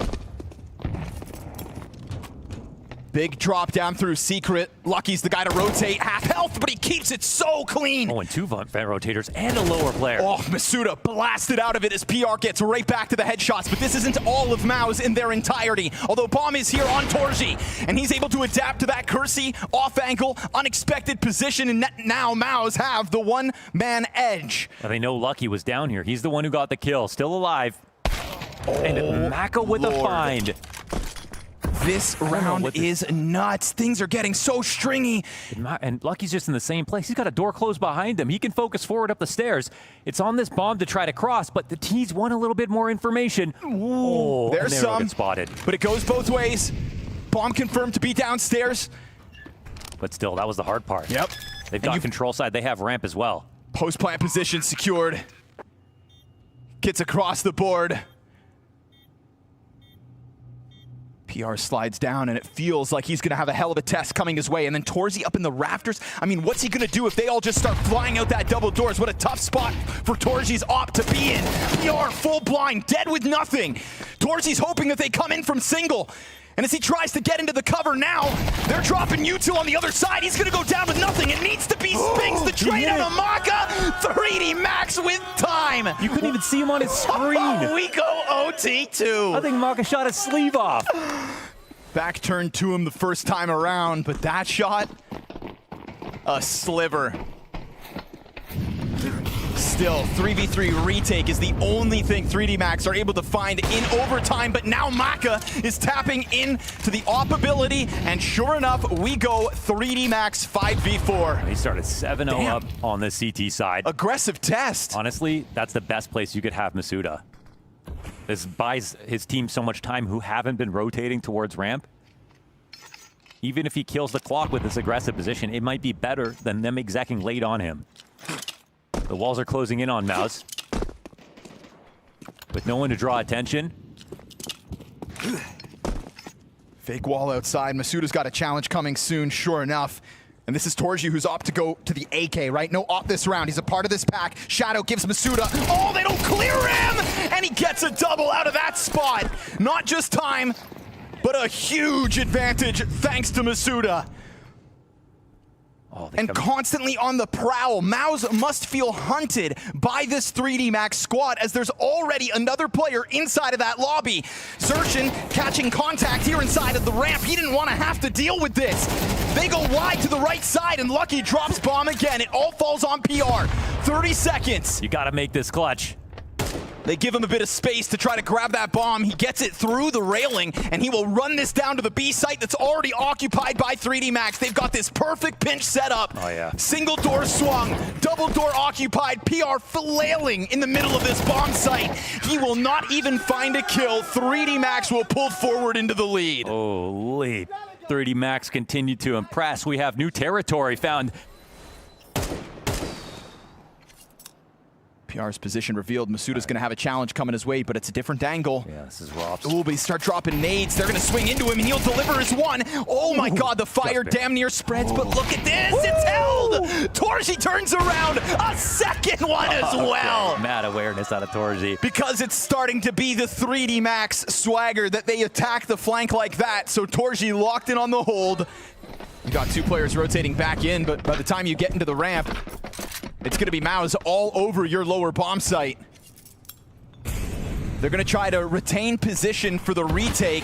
Big drop down through secret. Lucky's the guy to rotate. Half health, but he keeps it so clean. Oh, and 2 vent rotators and a lower player. Oh, Masuda blasted out of it as PR gets right back to the headshots, but this isn't all of MOUZ in their entirety. Although Bomb is here on Torzy, and he's able to adapt to that Kersey off angle, unexpected position, and now MOUZ have the 1-man edge. Now they know Lucky was down here. He's the one who got the kill, still alive. And Maka with a find. This round is nuts. Things are getting so stringy. And Lucky's just in the same place. He's got a door closed behind him. He can focus forward up the stairs. It's on this bomb to try to cross, but the T's want a little bit more information. Ooh, there's some spotted. But it goes both ways. Bomb confirmed to be downstairs. But still, that was the hard part. Yep. They've got control side. They have ramp as well. Post-plant position secured. Gets across the board. PR slides down, and it feels like he's going to have a hell of a test coming his way. And then Torzy up in the rafters. I mean, what's he going to do if they all just start flying out that double doors? What a tough spot for Torzy's op to be in. PR full blind, dead with nothing. Torzy's hoping that they come in from single. And as he tries to get into the cover now, they're dropping U2 on the other side. He's going to go down with nothing. It needs to be Spinks, the trade out of Maka. 3D Max with time. You couldn't even see him on his screen. We go OT2. I think Maka shot his sleeve off. Back turned to him the first time around, but that shot, a sliver. Still, 3v3 retake is the only thing 3D Max are able to find in overtime, but now Maka is tapping into the op-ability, and sure enough, we go 3D Max 5v4. He started 7-0 up on the CT side. Aggressive test. Honestly, that's the best place you could have Masuda. This buys his team so much time who haven't been rotating towards ramp. Even if he kills the clock with this aggressive position, it might be better than them execing late on him. The walls are closing in on MOUZ. With no one to draw attention. Fake wall outside. Masuda's got a challenge coming soon, sure enough. And this is Torzy who's opt to go to the AK, right? No op this round. He's a part of this pack. Shadow gives Masuda. Oh, they don't clear him! And he gets a double out of that spot. Not just time, but a huge advantage thanks to Masuda. and constantly on the prowl. MOUZ must feel hunted by this 3D Max squad as there's already another player inside of that lobby. Xerxin catching contact here inside of the ramp. He didn't want to have to deal with this. They go wide to the right side and Lucky drops bomb again. It all falls on PR. 30 seconds. You got to make this clutch. They give him a bit of space to try to grab that bomb. He gets it through the railing, and he will run this down to the B site that's already occupied by 3D Max. They've got this perfect pinch set up. Oh, yeah. Single door swung, double door occupied. PR flailing in the middle of this bomb site. He will not even find a kill. 3D Max will pull forward into the lead. Holy. 3D Max continue to impress. We have new territory found. PR's position revealed. Masuda's going to have a challenge coming his way, but it's a different angle. Yeah, this is rough. Ooh, but he start dropping nades. They're going to swing into him, and he'll deliver his one. Oh my God, the fire damn near spreads, but look at this. It's held. Torji turns around. A second one as well. Okay. Mad awareness out of Torji. Because it's starting to be the 3D Max swagger that they attack the flank like that. So Torji locked in on the hold. You got two players rotating back in, but by the time you get into the ramp, it's going to be MOUZ all over your lower bomb site. They're going to try to retain position for the retake.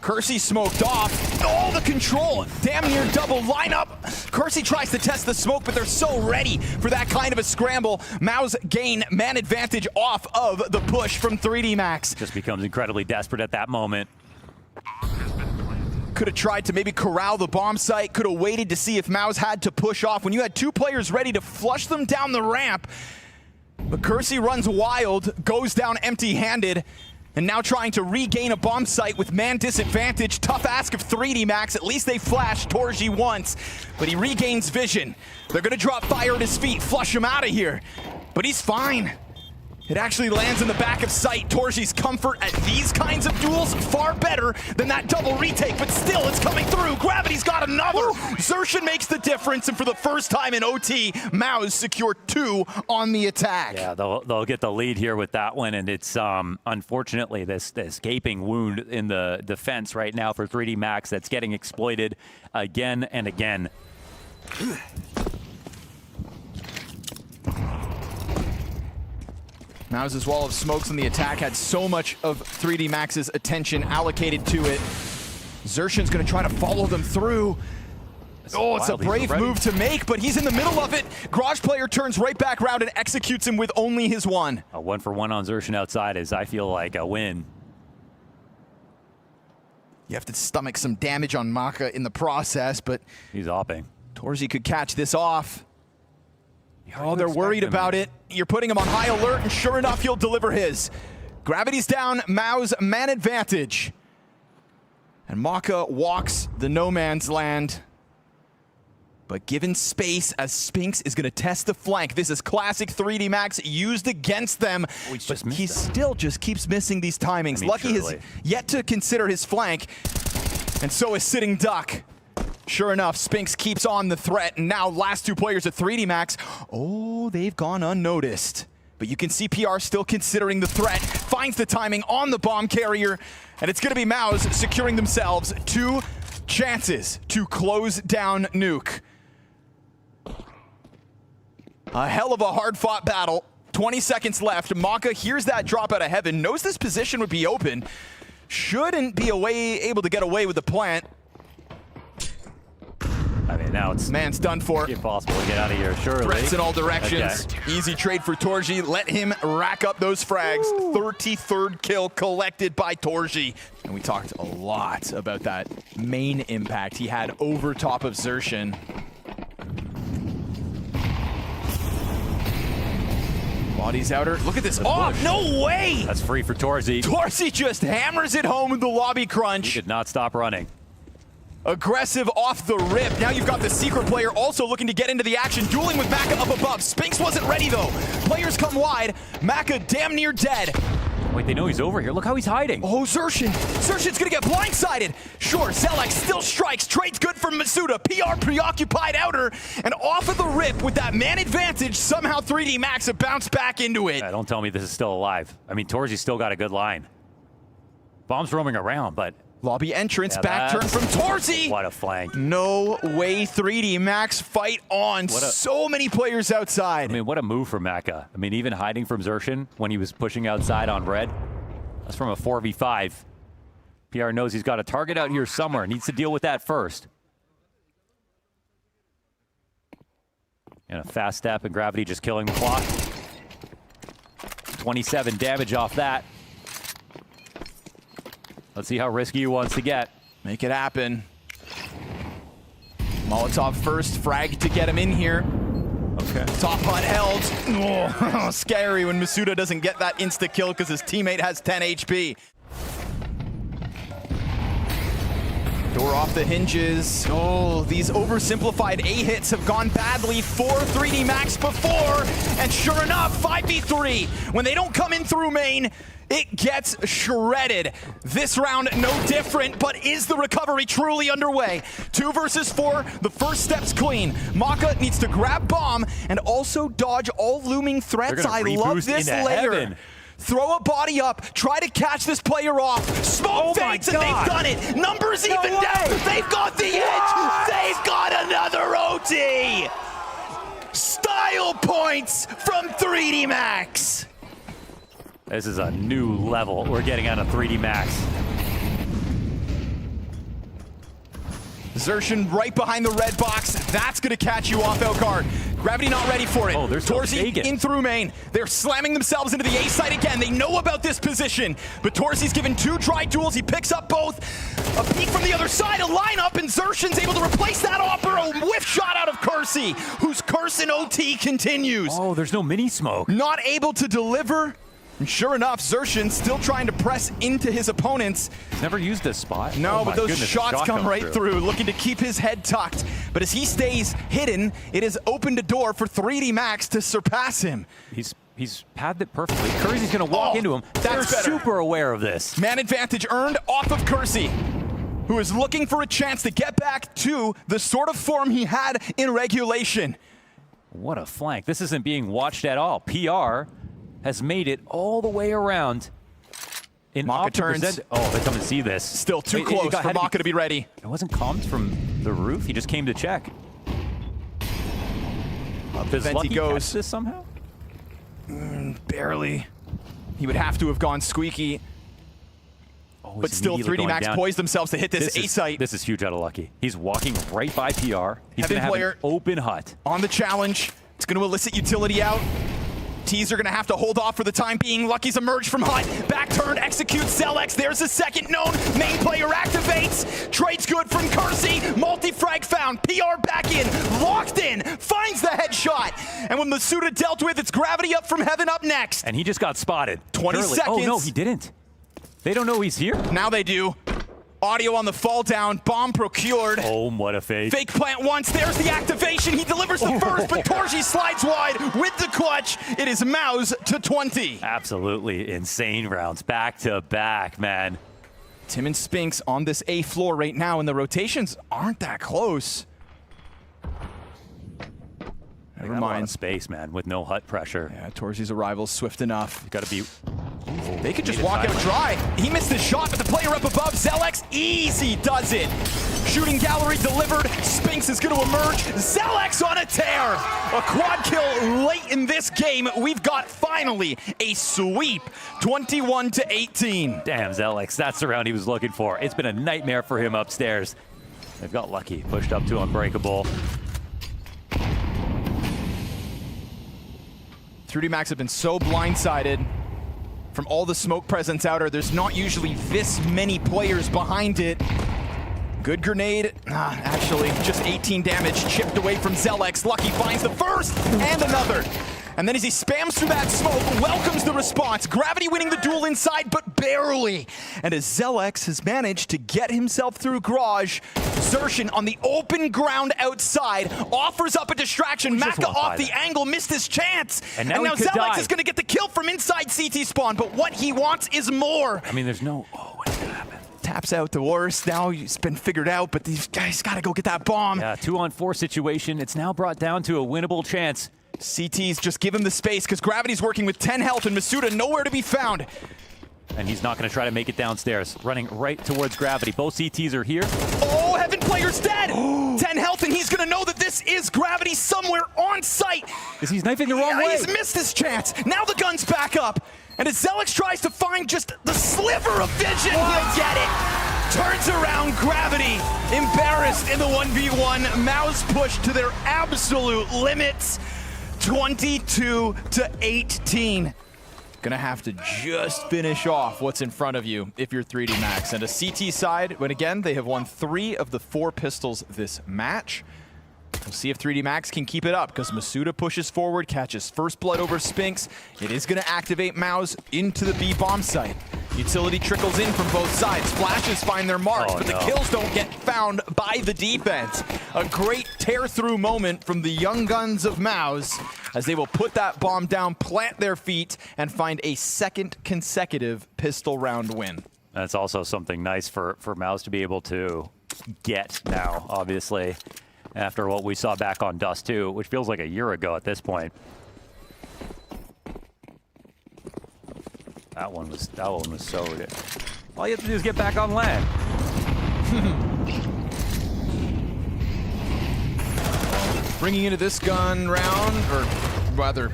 Kersey smoked off. Oh, the control. Damn near double lineup. Kersey tries to test the smoke, but they're so ready for that kind of a scramble. MOUZ gain man advantage off of the push from 3D Max. Just becomes incredibly desperate at that moment. Could have tried to maybe corral the bomb site, could have waited to see if MOUZ had to push off when you had two players ready to flush them down the ramp. But Kersey runs wild, goes down empty-handed, and now trying to regain a bomb site with man disadvantage. Tough ask of 3D Max. At least they flashed Torji once, but he regains vision. They're gonna drop fire at his feet, flush him out of here, but he's fine. It actually lands in the back of sight. Torji's comfort at these kinds of duels far better than that double retake, but still it's coming through. Gravity's got another. Xerxin makes the difference, and for the first time in OT, MOUZ secure 2 on the attack. Yeah, they'll get the lead here with that one, and it's unfortunately this gaping wound in the defense right now for 3D Max that's getting exploited again and again. MOUZ's wall of smokes on the attack had so much of 3D Max's attention allocated to it. Xerxin's gonna try to follow them through. Oh, it's a brave move to make, but he's in the middle of it. Garage player turns right back around and executes him with only his one. A 1-for-1 on Xerxin outside is, I feel like, a win. You have to stomach some damage on Maka in the process, but he's opping. Torji could catch this off. Oh, they're worried about it. You're putting him on high alert, and sure enough, he'll deliver his. Gravity's down, MOUZ man advantage. And Maka walks the no man's land. But given space, as Spinks is going to test the flank. This is classic 3D Max used against them. But he still just keeps missing these timings. I mean, Lucky has yet to consider his flank. And so is Sitting Duck. Sure enough, Spinks keeps on the threat, and now last two players at 3D Max. Oh, they've gone unnoticed. But you can see PR still considering the threat, finds the timing on the bomb carrier, and it's gonna be MOUZ securing themselves 2 chances to close down Nuke. A hell of a hard-fought battle. 20 seconds left. Maka hears that drop out of heaven, knows this position would be open, shouldn't be able to get away with the plant. I mean, now it's man's done for. Impossible to get out of here, surely. Threats in all directions. Okay. Easy trade for Torji. Let him rack up those frags. 33rd kill collected by Torji. And we talked a lot about that main impact he had over top of Xerxin. Body's outer. Look at this. Oh, no way! That's free for Torji. Torji just hammers it home with the lobby crunch. He did not stop running. Aggressive off the rip. Now you've got the secret player also looking to get into the action, dueling with Maka up above. Spinks wasn't ready though. Players come wide. Maka damn near dead. Wait, they know he's over here. Look how he's hiding. Oh, Xerxin. Xerxin's gonna get blindsided. Sure, Zelex still strikes. Trade's good for Masuda. PR preoccupied outer. And off of the rip with that man advantage, somehow 3D Max have bounced back into it. Yeah, don't tell me this is still alive. I mean, Torji's still got a good line. Bomb's roaming around, but Lobby entrance, Yeah, back turn from Torsi. What a flank. No way, 3D Max fight on. So many players outside. I mean, what a move from Maka. I mean, even hiding from Xerxin when he was pushing outside on red. That's from a 4v5. PR knows he's got a target out here somewhere. Needs to deal with that first. And a fast step and gravity just killing the clock. 27 damage off that. Let's see how risky he wants to get. Make it happen. Molotov first, frag to get him in here. Okay. Top hut held. Oh, scary when Masuda doesn't get that insta-kill because his teammate has 10 HP. Door off the hinges. Oh, these oversimplified A hits have gone badly for 3D Max before. And sure enough, 5v3. When they don't come in through main, it gets shredded. This round, no different, but is the recovery truly underway? 2 versus 4, the first step's clean. Maka needs to grab bomb and also dodge all looming threats. I love this layer. Heaven. Throw a body up, try to catch this player off. Smoke fakes, and they've done it. Numbers even down. They've got the edge. They've got another OT. Style points from 3D Max. This is a new level we're getting out of 3D Max. Xerxin right behind the red box. That's going to catch you off, Elgard. Gravity not ready for it. Oh, they're still Torsi shaking. in through main. They're slamming themselves into the A site again. They know about this position, but Torsi's given 2 dry duels. He picks up both. A peek from the other side, a lineup, and Xerxin's able to replace that offer. A whiff shot out of Kersey, whose curse in OT continues. Oh, there's no mini smoke. Not able to deliver. And sure enough, Xerxin still trying to press into his opponents. He's never used this spot. No, Oh but my those goodness, shots shot come comes right through, looking to keep his head tucked. But as he stays hidden, it has opened a door for 3D Max to surpass him. He's padded it perfectly. Kersey's going to walk into him. That's They're better. super aware of this. Man advantage earned off of Kersey, who is looking for a chance to get back to the sort of form he had in regulation. What a flank. This isn't being watched at all. PR has made it all the way around. In Maka turns. Oh, they come and see this. Still too close for Maka to be ready. It wasn't commed from the roof. He just came to check. Does vent Lucky he goes. catch this somehow? Barely. He would have to have gone squeaky. Oh, But he's still, immediately 3D going Max down. poised themselves to hit this A site. This is huge out of Lucky. He's walking right by PR. He's Heavy going to have player. an open hut. On the challenge, it's going to elicit utility out. T's are going to have to hold off for the time being. Lucky's emerged from hut. Back turn, executes Zelex. There's the second known. Main player activates. Trade's good from Kersey. Multi-frag found. PR back in. Locked in. Finds the headshot. And when Masuda dealt with, it's gravity up from heaven up next. And he just got spotted. 20 Curly. seconds. Oh, no, he didn't. They don't know he's here. Now they do. Audio on the fall down. Bomb procured. Oh, what a fake. Fake plant once. There's the activation. He delivers the first, but Torsi slides wide with the clutch. It is MOUZ to 20. Absolutely insane rounds. Back to back, man. Tim and Spinks on this A floor right now, and the rotations aren't that close. Never Never mind. space, man, with no hut pressure. Yeah, Torsi's arrival swift enough. Got to be. They could just walk out dry. He missed the shot, but the player up above, Zelex, easy does it. Shooting gallery delivered. Spinks is going to emerge. Zelex on a tear. A quad kill late in this game. We've got finally a sweep, 21-18. Damn, Zelex, that's the round he was looking for. It's been a nightmare for him upstairs. They've got Lucky, pushed up to Unbreakable. 3D Max have been so blindsided from all the smoke presence outer. There's not usually this many players behind it. Good grenade. Actually, just 18 damage chipped away from Zelex. Lucky finds the first and another. And then as he spams through that smoke, welcomes the response. Gravity winning the duel inside, but barely. And as Zelex has managed to get himself through Garage, Xerxin on the open ground outside offers up a distraction. Maka off the angle, missed his chance. And now Zelex is going to get the kill from inside CT spawn, but what he wants is more. I mean, there's no. Oh, what's going to happen? Taps out the worst. Now it's been figured out, but these guys got to go get that bomb. Yeah, 2-on-4 situation. It's now brought down to a winnable chance. CTs just give him the space because Gravity's working with 10 health and Masuda nowhere to be found. And he's not going to try to make it downstairs. Running right towards gravity. Both CTs are here. Oh, Heaven player's dead! 10 health, and he's gonna know that this is gravity somewhere on site. Because he's knifing the wrong way. He's missed his chance. Now the gun's back up. And as Zelix tries to find just the sliver of vision, he'll get it. Turns around gravity. Embarrassed in the 1v1. MOUZ pushed to their absolute limits. 22-18. Gonna have to just finish off what's in front of you if you're 3D Max. And a CT side, when again, they have won 3 of the 4 pistols this match. We'll see if 3D Max can keep it up, because Masuda pushes forward, catches first blood over Spinks. It is going to activate MOUZ into the B bomb site. Utility trickles in from both sides. Flashes find their marks, but the kills don't get found by the defense. A great tear-through moment from the young guns of MOUZ as they will put that bomb down, plant their feet, and find a second consecutive pistol round win. That's also something nice for MOUZ to be able to get now, obviously, after what we saw back on Dust 2, which feels like a year ago at this point. That one was so good. All you have to do is get back on land. Bringing into this gun round, or rather,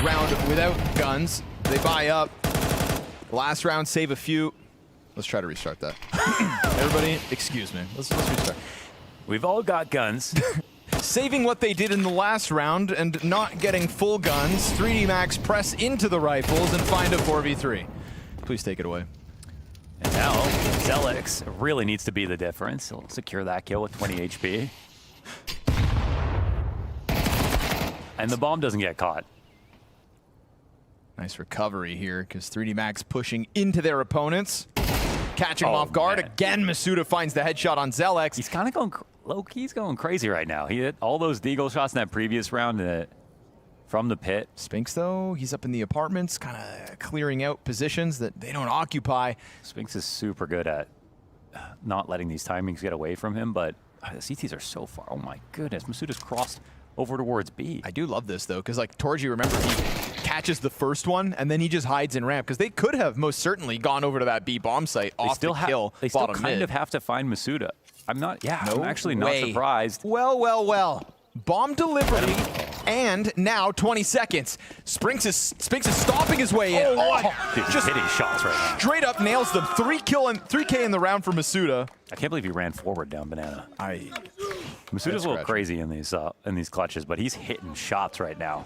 round without guns. They buy up. Last round, save a few. Let's try to restart that. Everybody, excuse me. Let's restart. We've all got guns. Saving what they did in the last round and not getting full guns, 3D Max press into the rifles and find a 4v3. Please take it away. And now, Zelix really needs to be the difference. He'll secure that kill with 20 HP. And the bomb doesn't get caught. Nice recovery here, because 3D Max pushing into their opponents. Catching him off guard. Man. Again, Masuda finds the headshot on Zelix. He's kind of going low-key's going crazy right now. He hit all those deagle shots in that previous round from the pit. Spinks, though, he's up in the apartments, kind of clearing out positions that they don't occupy. Spinks is super good at not letting these timings get away from him, but the CTs are so far. Oh my goodness, Masuda's crossed over towards B. I do love this, though, because like Torji, remember, he catches the first one, and then he just hides in ramp, because they could have most certainly gone over to that B bomb site off the kill. They still kind of have to find Masuda. I'm actually not surprised. Well. Bomb delivery, and now 20 seconds. Spinks is stomping his way in. Dude, just hitting shots right now. Straight up nails them. 3K in the round for Masuda. I can't believe he ran forward down Banana. Masuda's a little scratchy. crazy in these clutches, but he's hitting shots right now.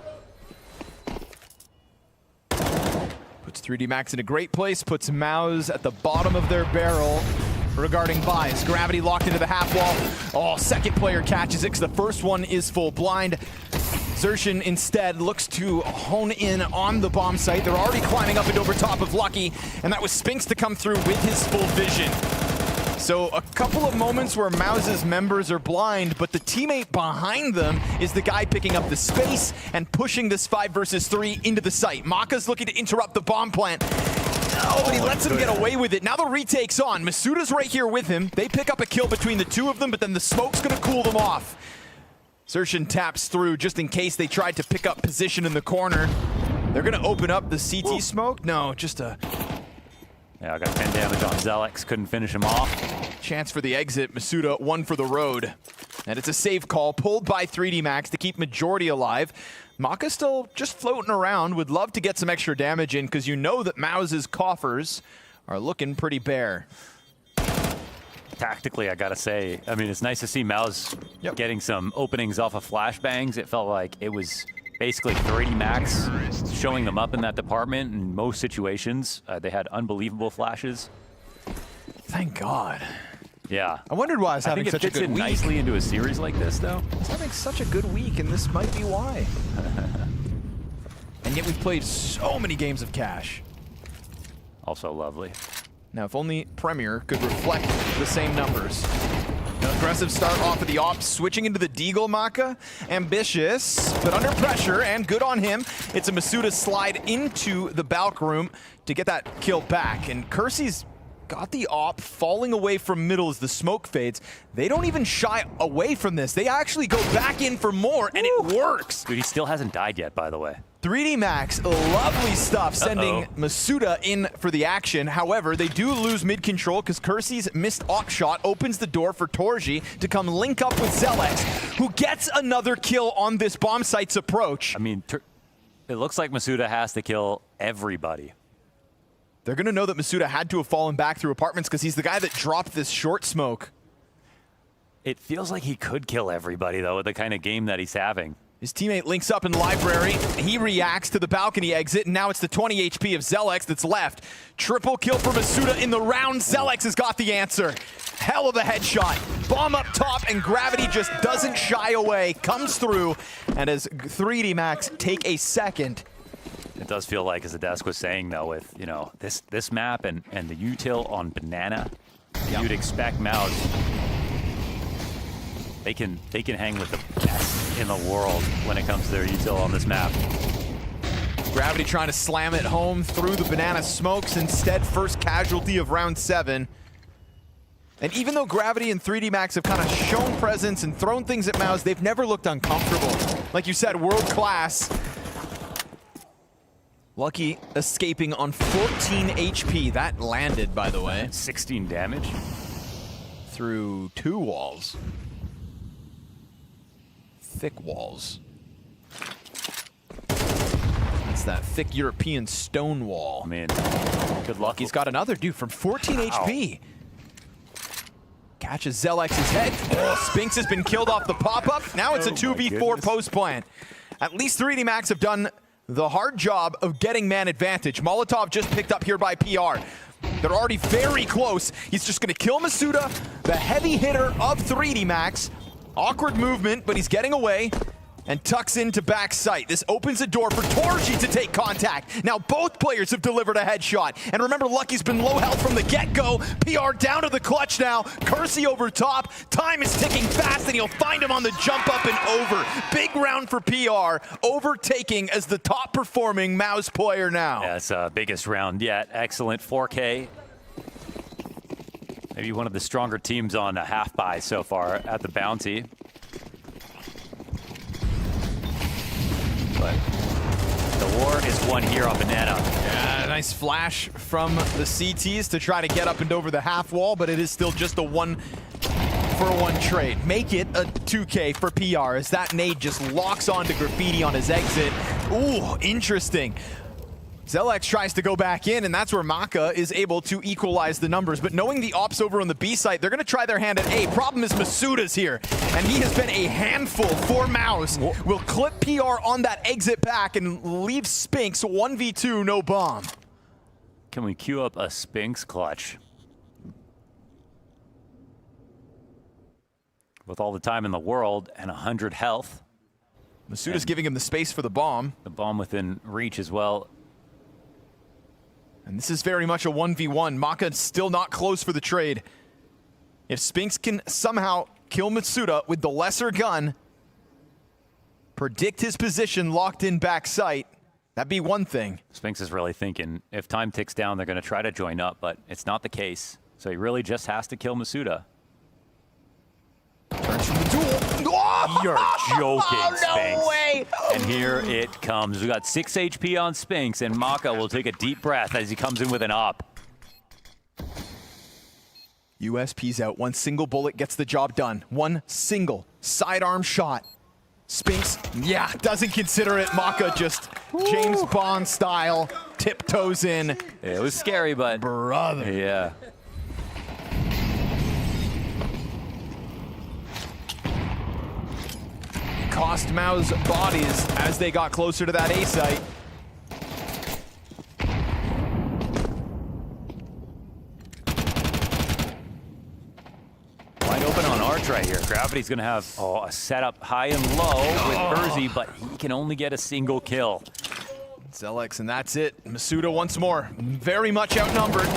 Puts 3D Max in a great place, puts MOUZ at the bottom of their barrel regarding buys. Gravity locked into the half wall. Oh, second player catches it, because the first one is full blind. Xertion instead looks to hone in on the bomb site. They're already climbing up and over top of Lucky, and that was Spinks to come through with his full vision. So a couple of moments where MOUZ's members are blind, but the teammate behind them is the guy picking up the space and pushing this 5 versus 3 into the site. Maka's looking to interrupt the bomb plant. Oh, but he lets him get away with it. Now the retake's on. Masuda's right here with him. They pick up a kill between the two of them, but then the smoke's going to cool them off. Xertion taps through just in case they tried to pick up position in the corner. They're going to open up the CT smoke. No, just a... Yeah, I got 10 damage on Zelix. Couldn't finish him off. Chance for the exit. Masuda, 1 for the road. And it's a save call pulled by 3D Max to keep majority alive. Maka still just floating around. Would love to get some extra damage in, because you know that MOUZ's coffers are looking pretty bare. Tactically, I gotta say, I mean, it's nice to see MOUZ getting some openings off of flashbangs. It felt like it was basically 3D Max showing them up in that department in most situations. They had unbelievable flashes. Thank God. Yeah. I wondered why I was having such a fits good in week. nicely into a series like this, though. He's having such a good week, and this might be why. And yet we've played so many games of Cash. Also lovely. Now, if only Premier could reflect the same numbers. An aggressive start off of the ops, switching into the Deagle Maka. Ambitious, but under pressure, and good on him. It's a Masuda slide into the Balk room to get that kill back. And Kersey's got the op falling away from middle as the smoke fades. They don't even shy away from this. They actually go back in for more, and it works. Dude, he still hasn't died yet, by the way. 3D Max, lovely stuff, sending Masuda in for the action. However, they do lose mid-control because Kersey's missed op shot opens the door for Torji to come link up with Zelex, who gets another kill on this bomb site's approach. I mean, it looks like Masuda has to kill everybody. They're going to know that Masuda had to have fallen back through apartments because he's the guy that dropped this short smoke. It feels like he could kill everybody, though, with the kind of game that he's having. His teammate links up in library. He reacts to the balcony exit, and now it's the 20 HP of Zelex that's left. Triple kill for Masuda in the round. Zelex has got the answer. Hell of a headshot. Bomb up top, and Gravity just doesn't shy away. Comes through, and as 3D Max take a second. It does feel like, as the desk was saying, though, with this map and the util on Banana, you'd expect MOUZ. They can hang with the best in the world when it comes to their util on this map. Gravity trying to slam it home through the Banana smokes. Instead, first casualty of round 7. And even though Gravity and 3D Max have kind of shown presence and thrown things at MOUZ, they've never looked uncomfortable. Like you said, world class. Lucky escaping on 14 HP. That landed, by the way. 16 damage. Through 2 walls. Thick walls. That's that thick European stone wall. I mean, good luck. He's got another dude from 14 HP. Catches Zelex's head. Oh, Spinks has been killed off the pop-up. Now it's a 2v4 post plant. At least 3D Max have done the hard job of getting man advantage. Molotov just picked up here by PR. They're already very close. He's just going to kill Masuda, the heavy hitter of 3D Max. Awkward movement, but he's getting away and tucks into back sight. This opens a door for Torji to take contact. Now both players have delivered a headshot. And remember, Lucky's been low health from the get-go. PR down to the clutch now. Kersey over top. Time is ticking fast, and he'll find him on the jump up and over. Big round for PR, overtaking as the top-performing MOUZ player now. Yeah, it's biggest round yet. Excellent 4K. Maybe one of the stronger teams on a half buy so far at the bounty. But the war is won here on Banana. Yeah, nice flash from the CTs to try to get up and over the half wall, but it is still just a 1-for-1 trade. Make it a 2K for PR as that nade just locks onto Graffiti on his exit. Ooh, interesting. Zelex tries to go back in, and that's where Maka is able to equalize the numbers. But knowing the ops over on the B site, they're going to try their hand at A. Problem is Masuda's here, and he has been a handful for MOUZ. Will clip PR on that exit back and leave Spinks 1v2, no bomb. Can we queue up a Spinks clutch? With all the time in the world and 100 health. Masuda's giving him the space for the bomb. The bomb within reach as well. And this is very much a 1v1. Maka still not close for the trade. If Spinks can somehow kill Masuda with the lesser gun, predict his position locked in back sight, that'd be one thing. Spinks is really thinking if time ticks down, they're going to try to join up, but it's not the case. So he really just has to kill Masuda. Turns from the duel. Oh! You're joking, Spinks. No way! And here it comes. We got 6 HP on Spinks, and Maka will take a deep breath as he comes in with an op. USP's out. One single bullet gets the job done. One single sidearm shot. Spinks, yeah, doesn't consider it. Maka just James Bond style tiptoes in. It was scary, but brother. Yeah. Cost MOUZ bodies as they got closer to that A site. Wide open on Arch right here. Gravity's going to have a setup high and low with Urzi, but he can only get a single kill. Zelex, and that's it. Masuda once more, very much outnumbered.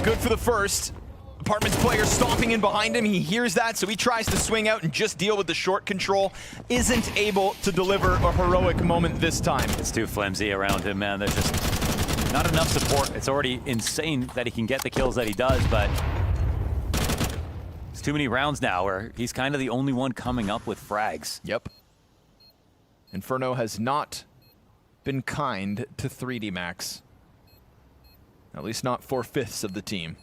Good for the first. Apartments player stomping in behind him. He hears that, so he tries to swing out and just deal with the short control. Isn't able to deliver a heroic moment this time. It's too flimsy around him, man. There's just not enough support. It's already insane that he can get the kills that he does, but it's too many rounds now where he's kind of the only one coming up with frags. Yep. Inferno has not been kind to 3D Max. At least not 4/5 of the team.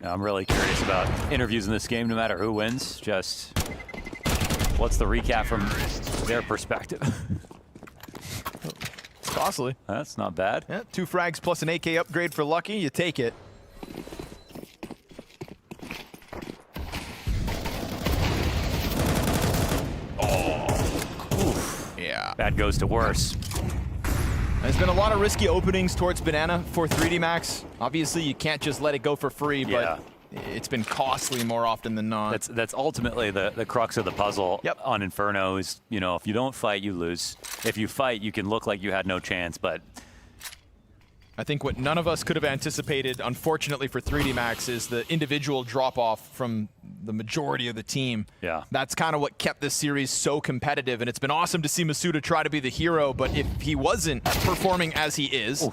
I'm really curious about interviews in this game, no matter who wins. Just what's the recap from their perspective? It's costly. That's not bad. Yeah, 2 frags plus an AK upgrade for Lucky. You take it. Yeah. Bad goes to worse. There's been a lot of risky openings towards Banana for 3D Max. Obviously, you can't just let it go for free, but it's been costly more often than not. That's ultimately the crux of the puzzle on Inferno is, you know, if you don't fight, you lose. If you fight, you can look like you had no chance, but I think what none of us could have anticipated, unfortunately for 3D Max, is the individual drop-off from the majority of the team. Yeah. That's kind of what kept this series so competitive, and it's been awesome to see MOUZ try to be the hero, but if he wasn't performing as he is,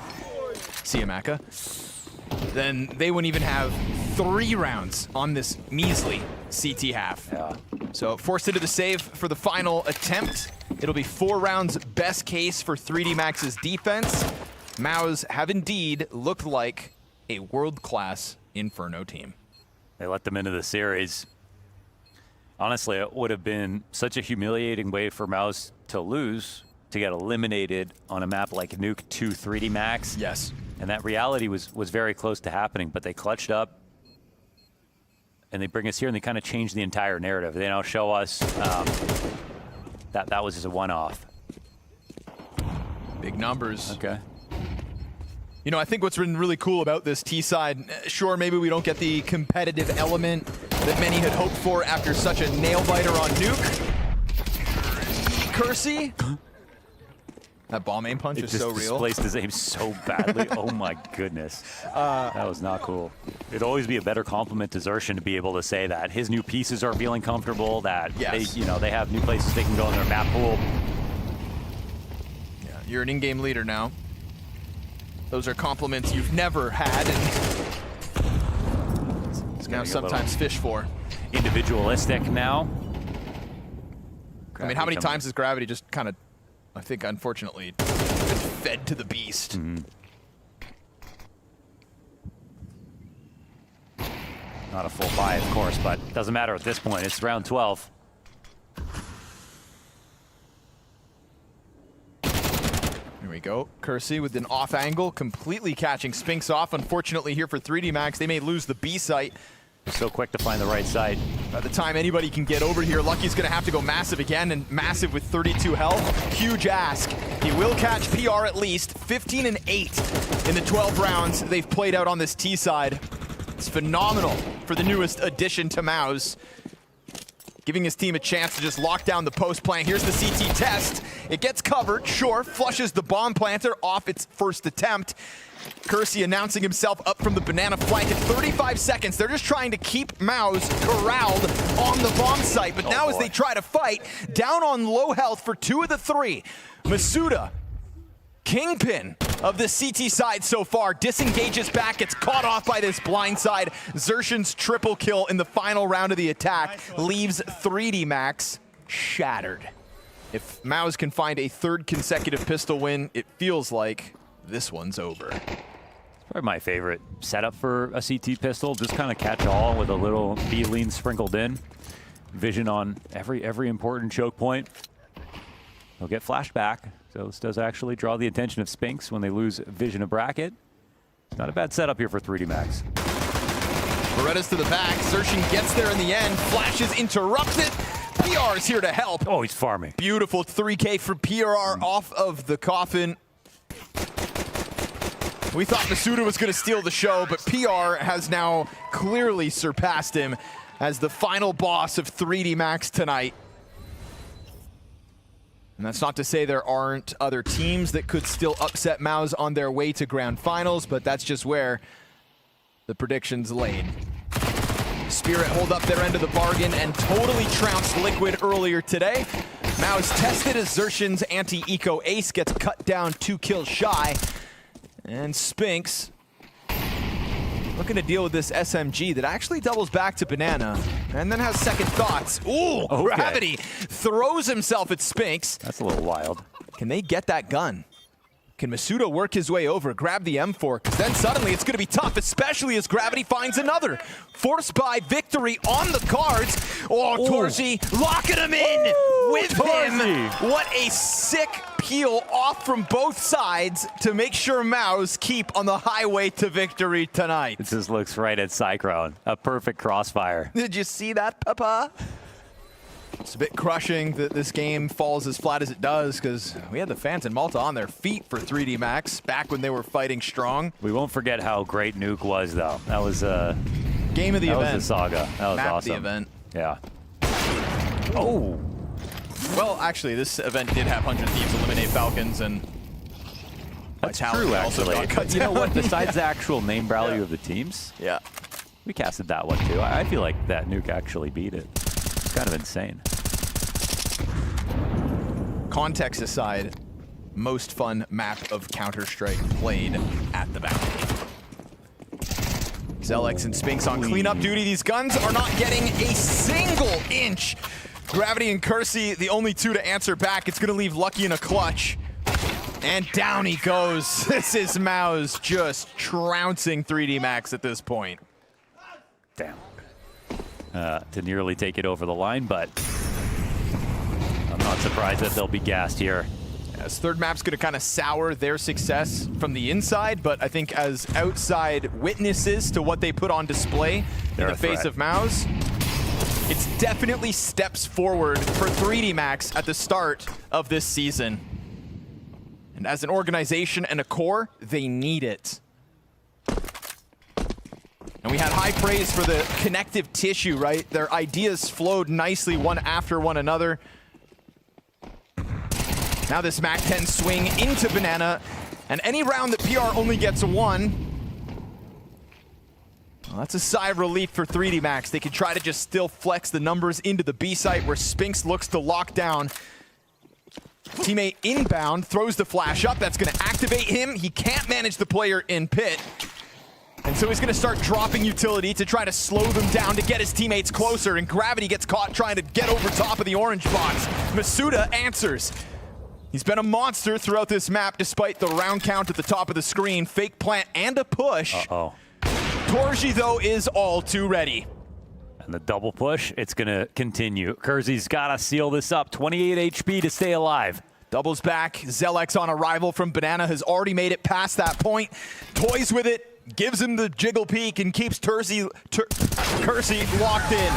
see you, Maka, then they wouldn't even have 3 rounds on this measly CT half. Yeah. So forced into the save for the final attempt. It'll be 4 rounds best case for 3D Max's defense. MOUZ have indeed looked like a world-class Inferno team. They let them into the series. Honestly, it would have been such a humiliating way for MOUZ to lose, to get eliminated on a map like Nuke 2 3D Max. Yes. And that reality was very close to happening, but they clutched up and they bring us here and they kind of change the entire narrative. They now show us that was just a one-off. Big numbers. Okay. You know, I think what's been really cool about this T-side, sure, maybe we don't get the competitive element that many had hoped for after such a nail-biter on Nuke. Kersey. That bomb aim punch is so real. It just displaced his aim so badly. Oh my goodness. That was not cool. It'd always be a better compliment to Xerxin to be able to say that his new pieces are feeling comfortable, that they have new places they can go in their map pool. Yeah, you're an in-game leader now. Those are compliments you've never had and now sometimes fish for. Individualistic now. I mean, how many times has Gravity just kind of, I think, unfortunately, been fed to the beast? Not a full buy, of course, but doesn't matter at this point. It's round 12. Here we go. Kersey with an off angle, completely catching Spinks off. Unfortunately here for 3D Max, they may lose the B site. So quick to find the right side. By the time anybody can get over here, Lucky's going to have to go massive again, and massive with 32 health. Huge ask. He will catch PR at least. 15 and 8 in the 12 rounds they've played out on this T side. It's phenomenal for the newest addition to MOUZ. Giving his team a chance to just lock down the post plant. Here's the CT test. It gets covered, sure, flushes the bomb planter off its first attempt. Kersey announcing himself up from the banana flank at 35 seconds. They're just trying to keep MOUZ corralled on the bomb site. But now as they try to fight, down on low health for 2 of the 3. MOUZ, kingpin of the CT side so far, disengages back, gets caught off by this blind side. Xerxin's triple kill in the final round of the attack leaves 3D Max shattered. If MOUZ can find a 3rd consecutive pistol win, it feels like this one's over. It's probably my favorite setup for a CT pistol. Just kind of catch all with a little B-lean sprinkled in. Vision on every important choke point. They'll get flashback. So this does actually draw the attention of Spinks when they lose vision of bracket. It's not a bad setup here for 3D Max. Beretta's to the back. Xerxin gets there in the end. Flash is interrupted. PR is here to help. Oh, he's farming. Beautiful 3K for PRR off of the coffin. We thought MOUZ was going to steal the show, but PR has now clearly surpassed him as the final boss of 3D Max tonight. And that's not to say there aren't other teams that could still upset MOUZ on their way to grand finals, but that's just where the predictions laid. Spirit hold up their end of the bargain and totally trounced Liquid earlier today. MOUZ tested as Xerxin's anti-eco ace gets cut down 2 kills shy. And Spinks looking to deal with this SMG that actually doubles back to Banana and then has second thoughts. Ooh, Okay. Gravity throws himself at Spinks. That's a little wild. Can they get that gun? Can Masuda work his way over, grab the M4? Because then suddenly it's going to be tough, especially as Gravity finds another. Forced by victory on the cards. Oh, Torzi locking him in with Torzi. him. What a sick peel off from both sides to make sure MOUZ keep on the highway to victory tonight. This just looks right at Cyclone. A perfect crossfire. Did you see that, Papa? It's a bit crushing that this game falls as flat as it does because we had the fans in Malta on their feet for 3D Max back when they were fighting strong. We won't forget how great Nuke was, though. That was a Game of the event. That was a saga. That was Map awesome. the event. Yeah. Oh. Well, actually, this event did have 100 Thieves eliminate Falcons, and That's Vitality true, also actually. got cut You know down. what? Besides the actual name value of the teams, Yeah. we casted that one, too. I feel like that Nuke actually beat it. It's kind of insane. Context aside, most fun map of Counter-Strike played at the Bounty. Zelex and Spinks on cleanup duty. These guns are not getting a single inch. Gravity and Kersey, the only two to answer back. It's going to leave Lucky in a clutch. And down he goes. This is MOUZ just trouncing 3D Max at this point. Damn. To nearly take it over the line, but I'm not surprised that they'll be gassed here. As third map's going to kind of sour their success from the inside, but I think as outside witnesses to what they put on display They're in the a face threat. of MOUZ, it's definitely steps forward for 3D Max at the start of this season. And as an organization and a core, they need it. And we had high praise for the connective tissue, right? Their ideas flowed nicely one after one another. Now this MAC-10 swing into Banana, and any round that PR only gets one, well, that's a sigh of relief for 3D Max. They could try to just still flex the numbers into the B site where Spinks looks to lock down. Teammate inbound, throws the flash up. That's gonna activate him. He can't manage the player in pit. And so he's gonna start dropping utility to try to slow them down to get his teammates closer, and Gravity gets caught trying to get over top of the orange box. Masuda answers. He's been a monster throughout this map despite the round count at the top of the screen. Fake plant and a push. Uh-oh. Torji, though, is all too ready. And the double push, it's going to continue. Kersey's got to seal this up. 28 HP to stay alive. Doubles back. Zelex on arrival from Banana has already made it past that point. Toys with it, gives him the jiggle peek, and keeps Kersey locked in.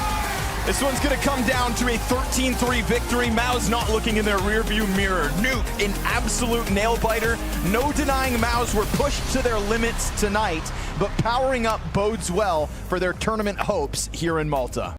This one's going to come down to a 13-3 victory. MOUZ not looking in their rearview mirror. Nuke, an absolute nail-biter. No denying MOUZ were pushed to their limits tonight, but powering up bodes well for their tournament hopes here in Malta.